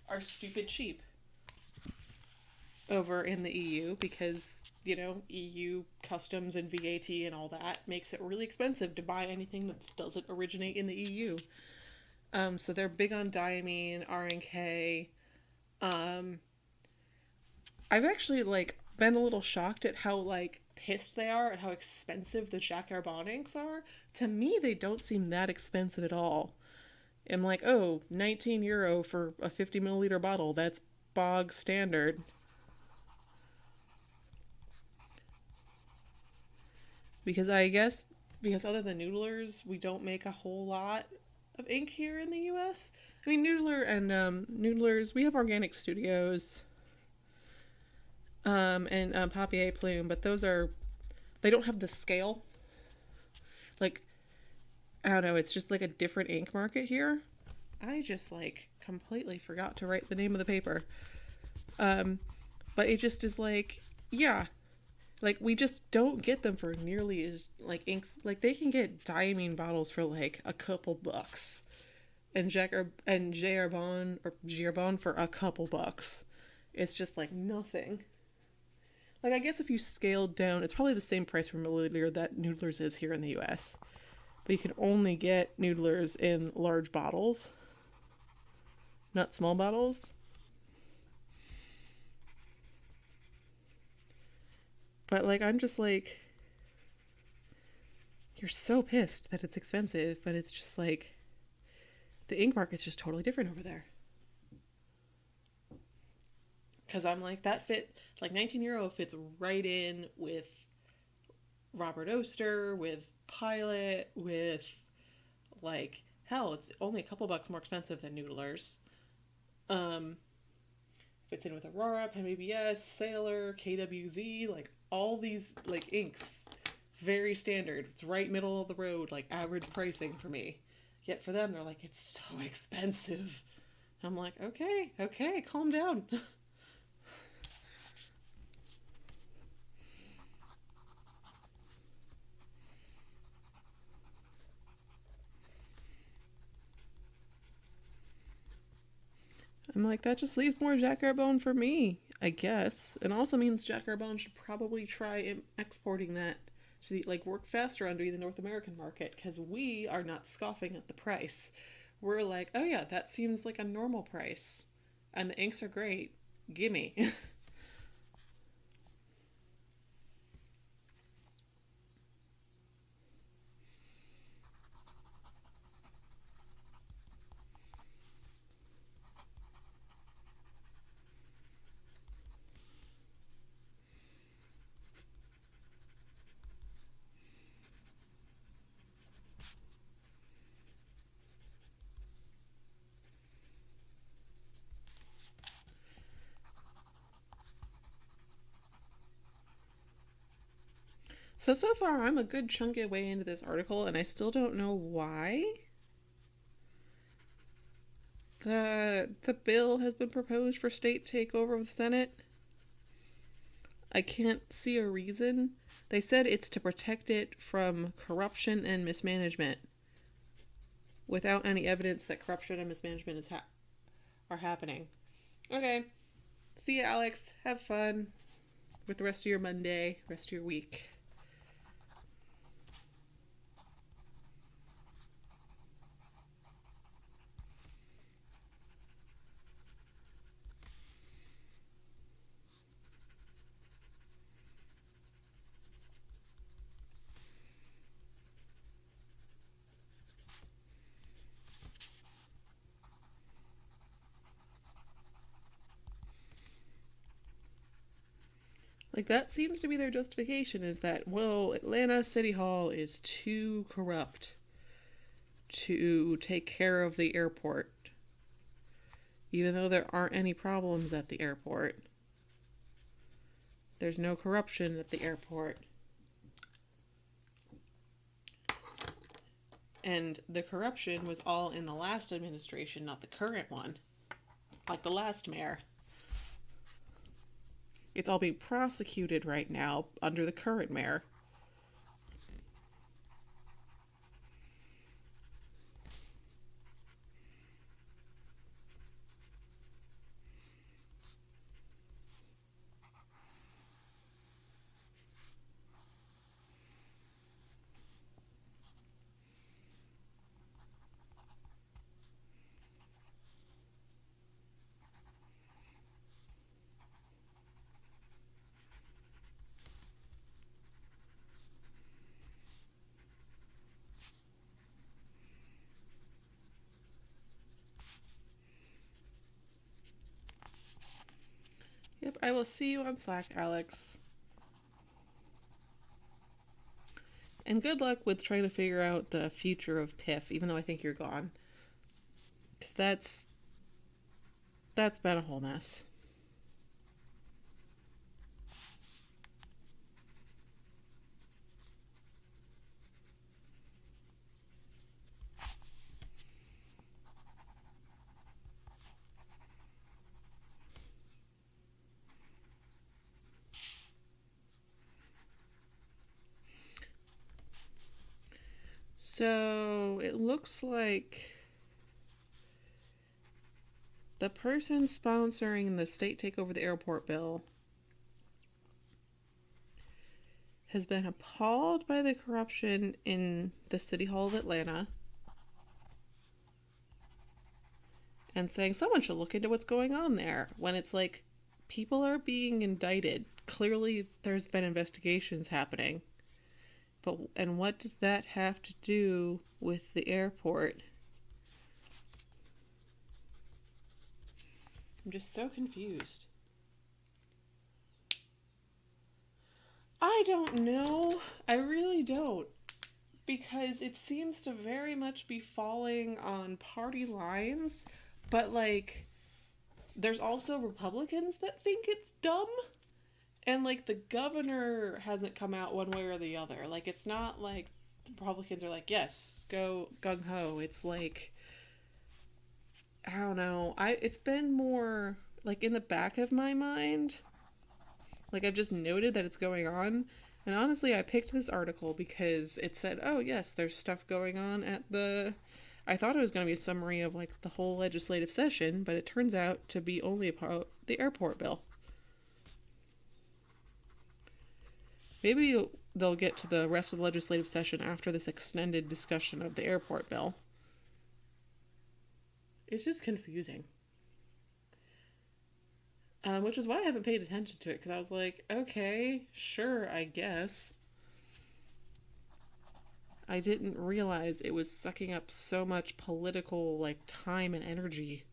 are stupid cheap over in the EU because, you know, EU customs and VAT and all that makes it really expensive to buy anything that doesn't originate in the EU. So they're big on Diamine, R&K. I've actually like been a little shocked at how like pissed they are at how expensive the Jacques Herbin inks are. To me, they don't seem that expensive at all. I'm like, oh, €19 for a 50 milliliter bottle. That's bog standard. Because I guess, because other than Noodlers, we don't make a whole lot of ink here in the US. I mean, Noodler and Noodlers, we have Organic Studios and Papier, Plume, but they don't have the scale. Like, I don't know, it's just like a different ink market here. I just like completely forgot to write the name of the paper. But it just is like, yeah, like we just don't get them for nearly as like inks. Like they can get Diamine bottles for like a couple bucks, and Gerbon for a couple bucks. It's just like nothing. Like I guess if you scaled down, it's probably the same price per milliliter that Noodlers is here in the US. But you can only get Noodlers in large bottles, not small bottles. But like, I'm just like, you're so pissed that it's expensive, but it's just like, the ink market's just totally different over there. Because I'm like, that fit, like €19 fits right in with Robert Oster, with Pilot, with like, hell, it's only a couple bucks more expensive than Noodlers. Um, Fits in with Aurora, Pen BBS, Sailor, KWZ, like all these like inks. Very standard. It's right middle of the road, like average pricing for me. Yet for them, they're like, it's so expensive. I'm like, okay, okay, calm down. I'm like, that just leaves more Jack Carbone for me, I guess. And also means Jack Carbone should probably try exporting that to like work faster under the North American market because we are not scoffing at the price. We're like, oh yeah, that seems like a normal price, and the inks are great. Gimme. So far, I'm a good chunk of way into this article, and I still don't know why the bill has been proposed for state takeover of the Senate. I can't see a reason. They said it's to protect it from corruption and mismanagement, without any evidence that corruption and mismanagement are happening. Okay, see you, Alex. Have fun with the rest of your Monday, rest of your week. Like, that seems to be their justification, is that, well, Atlanta City Hall is too corrupt to take care of the airport, even though there aren't any problems at the airport. There's no corruption at the airport. And the corruption was all in the last administration, not the current one. Like the last mayor. It's all being prosecuted right now under the current mayor. Yep, I will see you on Slack, Alex. And good luck with trying to figure out the future of Piff, even though I think you're gone. Because that's been a whole mess. So it looks like the person sponsoring the state takeover the airport bill has been appalled by the corruption in the City Hall of Atlanta and saying someone should look into what's going on there, when it's like People are being indicted. Clearly, there's been investigations happening. And what does that have to do with the airport? I'm just so confused. I don't know. I really don't. Because it seems to very much be falling on party lines, but like, there's also Republicans that think it's dumb. And like, the governor hasn't come out one way or the other. Like, it's not like the Republicans are like, yes, go gung ho. It's like, I don't know. It's been more like in the back of my mind. Like, I've just noted that it's going on. And honestly, I picked this article because it said, oh, yes, there's stuff going on at the. I thought it was going to be a summary of like the whole legislative session, but it turns out to be only about the airport bill. Maybe they'll get to the rest of the legislative session after this extended discussion of the airport bill. It's just confusing. Which is why I haven't paid attention to it, because I was like, okay, sure, I guess. I didn't realize it was sucking up so much political, like, time and energy.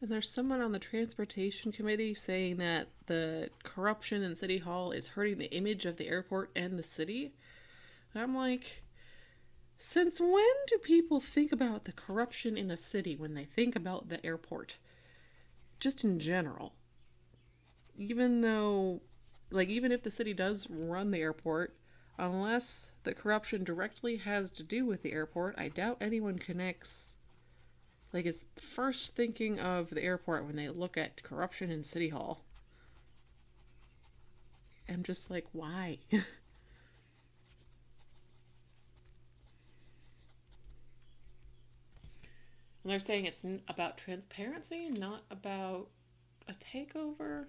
And there's someone on the transportation committee saying that the corruption in City Hall is hurting the image of the airport and the city. And I'm like, since when do people think about the corruption in a city when they think about the airport? Just in general. Even though, like, even if the city does run the airport, unless the corruption directly has to do with the airport, I doubt anyone connects. Like, is first thinking of the airport when they look at corruption in City Hall. I'm just like, why? And they're saying it's about transparency, not about a takeover.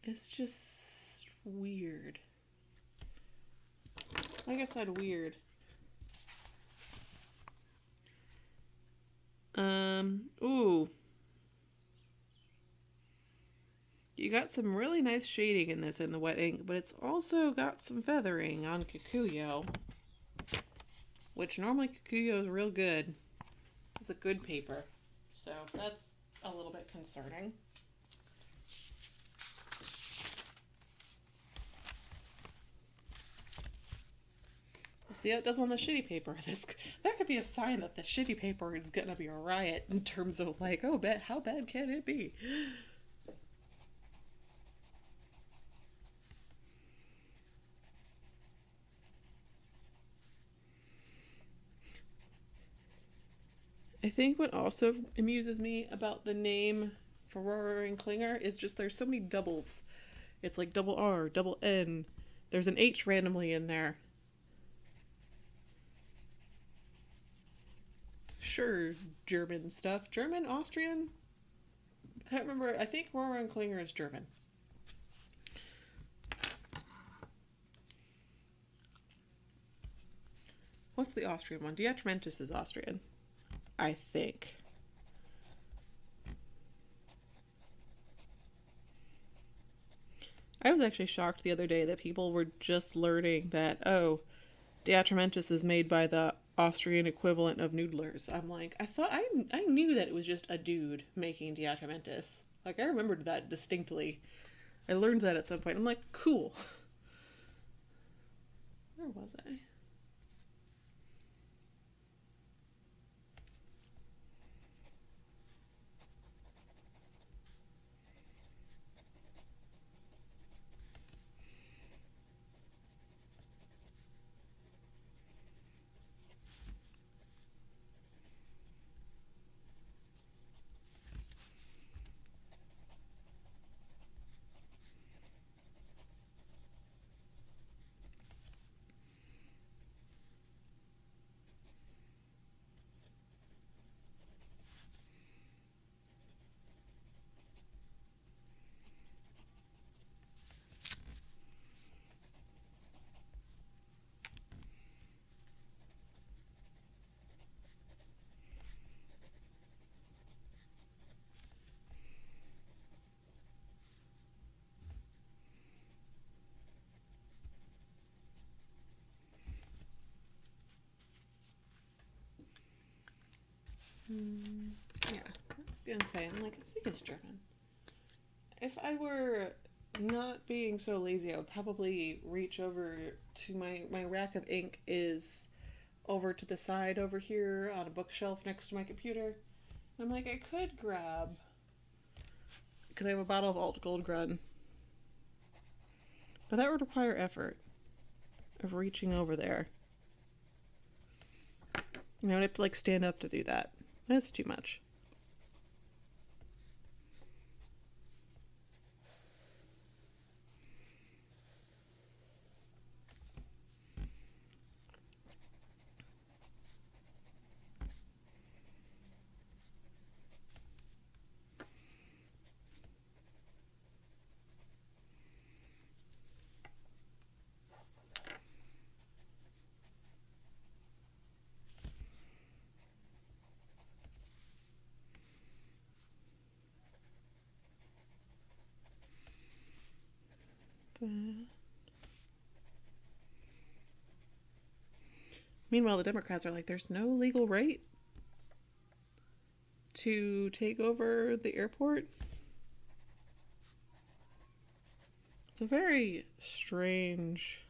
It's just weird. Like I said, weird. Ooh. You got some really nice shading in this in the wet ink, but it's also got some feathering on Kikuyo. Which normally Kikuyo is real good. It's a good paper. So that's a little bit concerning. See how it does on the shitty paper. That could be a sign that the shitty paper is gonna be a riot in terms of like, oh, how bad can it be? I think what also amuses me about the name for Rohrer and Klingner is just there's so many doubles. It's like double R, double N. There's an H randomly in there. Sure, German stuff. German, Austrian? I don't remember. I think Rohrer and Klingner is German. What's the Austrian one? Diatramentus is Austrian, I think. I was actually shocked the other day that people were just learning that, oh, Diatramentus is made by the Austrian equivalent of Noodlers. I'm like, I knew that it was just a dude making Diatramentus. Like, I remembered that distinctly. I learned that at some point. I'm like, cool. Where was I? Yeah, I was gonna say, I'm like, I think it's German. If I were not being so lazy, I would probably reach over to my rack of ink is over to the side over here on a bookshelf next to my computer. I'm like, I could grab, because I have a bottle of Alt Gold Grun, but that would require effort of reaching over there. I would have to like stand up to do that. That's too much. Meanwhile, the Democrats are like, there's no legal right to take over the airport. It's a very strange.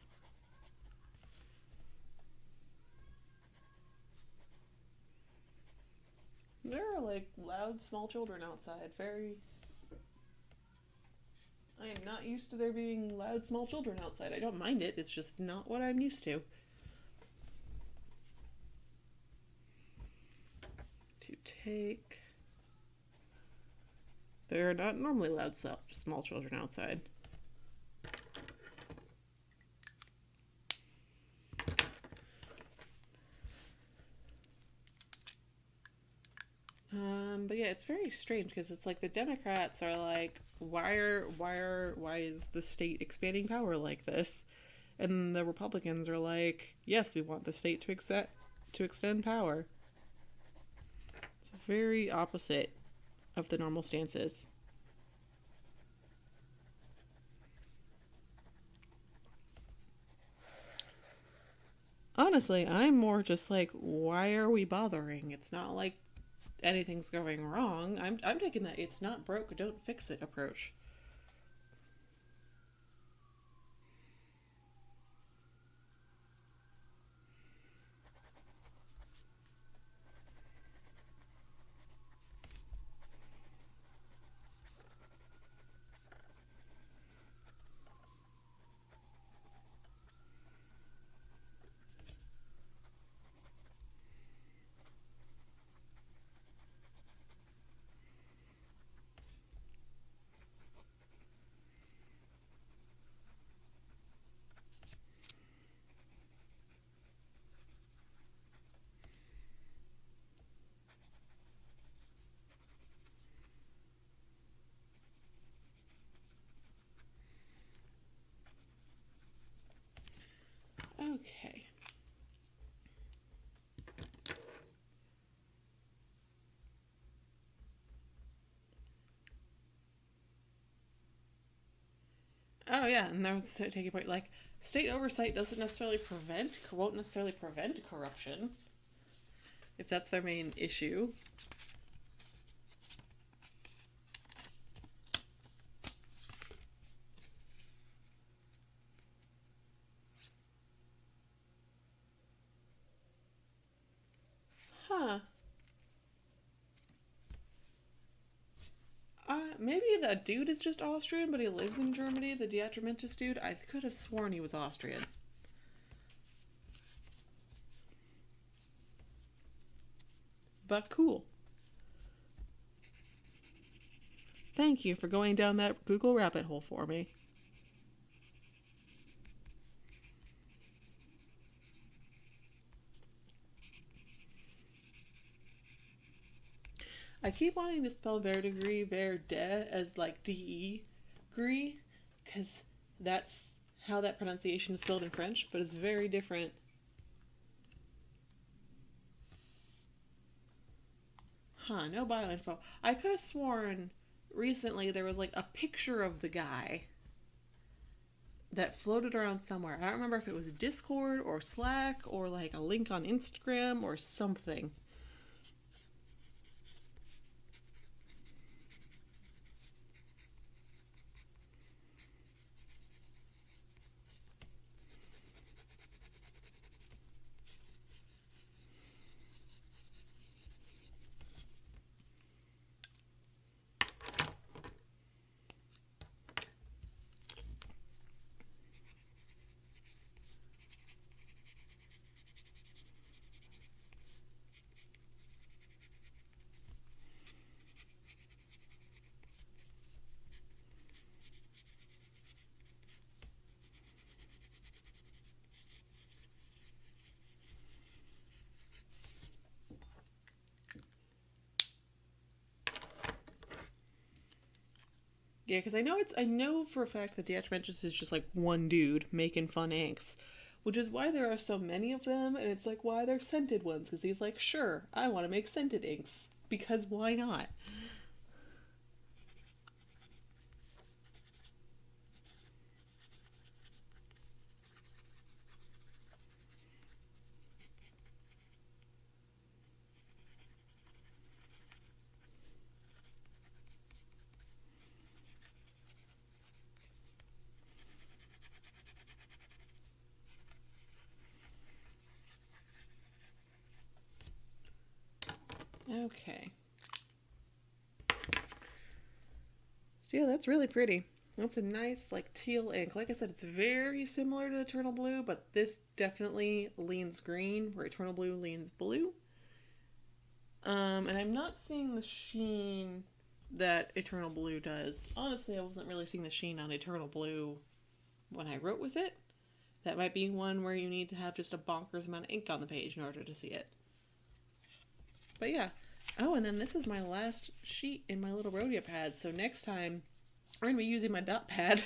There are like loud small children outside. I am not used to there being loud small children outside. I don't mind it. It's just not what I'm used to. To take. There are not normally loud small children outside. But yeah, it's very strange because it's like the Democrats are like, why is the state expanding power like this? And the Republicans are like, yes, we want the state to extend power. It's very opposite of the normal stances. Honestly, I'm more just like, why are we bothering? It's not like anything's going wrong. I'm taking that it's not broke, don't fix it approach. Okay. Oh yeah, and there was taking point like state oversight won't necessarily prevent corruption if that's their main issue. maybe that dude is just Austrian, but he lives in Germany, the Diatramentus dude. I could have sworn he was Austrian. But cool. Thank you for going down that Google rabbit hole for me. I keep wanting to spell Verdigris, Verde, as like D-E-Gris, because that's how that pronunciation is spelled in French, but it's very different. Huh, no bioinfo. I could have sworn recently there was like a picture of the guy that floated around somewhere. I don't remember if it was Discord or Slack or like a link on Instagram or something. Yeah, because I know for a fact that the Diatramentus is just like one dude making fun inks, which is why there are so many of them, and it's like why they're scented ones, because he's like, sure, I want to make scented inks, because why not? Okay. So yeah, that's really pretty. That's a nice like teal ink. Like I said, it's very similar to Eternal Blue, but this definitely leans green, where Eternal Blue leans blue. And I'm not seeing the sheen that Eternal Blue does. Honestly, I wasn't really seeing the sheen on Eternal Blue when I wrote with it. That might be one where you need to have just a bonkers amount of ink on the page in order to see it. But yeah. Oh, and then this is my last sheet in my little Rhodia pad. So next time, I'm going to be using my dot pad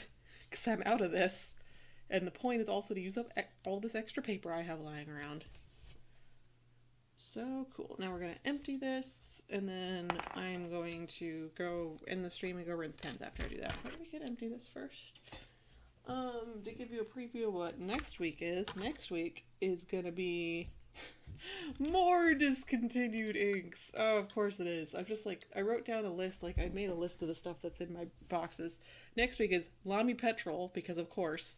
because I'm out of this. And the point is also to use up all this extra paper I have lying around. So cool. Now we're going to empty this, and then I'm going to go in the stream and go rinse pens after I do that. But we can empty this first. To give you a preview of what next week is going to be more discontinued inks. Oh, of course it is. I wrote down a list, I made a list of the stuff that's in my boxes. Next week is Lamy Petrol, because of course.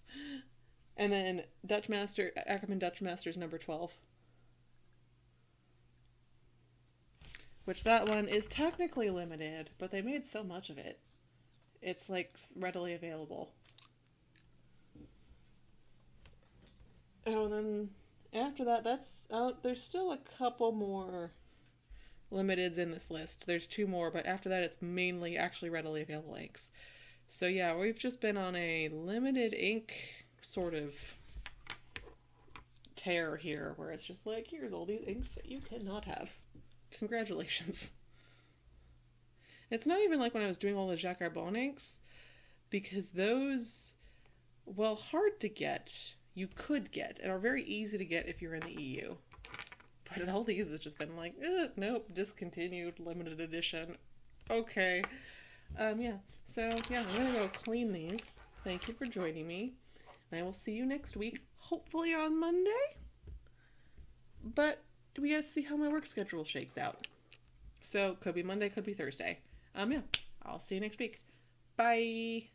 And then Ackerman Dutch Masters number 12. Which that one is technically limited, but they made so much of it. It's readily available. Oh, and then after that, that's out. There's still a couple more limiteds in this list. There's 2 more, but after that, it's mainly actually readily available inks. So yeah, we've just been on a limited ink sort of tear here, where it's just like, here's all these inks that you cannot have. Congratulations. It's not even like when I was doing all the Jacques Arbon inks, because those, well, hard to get, you could get, and are very easy to get if you're in the EU. But all these have just been like, nope, discontinued, limited edition. Okay. Yeah. So, yeah, I'm gonna go clean these. Thank you for joining me. And I will see you next week, hopefully on Monday. But we gotta see how my work schedule shakes out. So, could be Monday, could be Thursday. Yeah, I'll see you next week. Bye!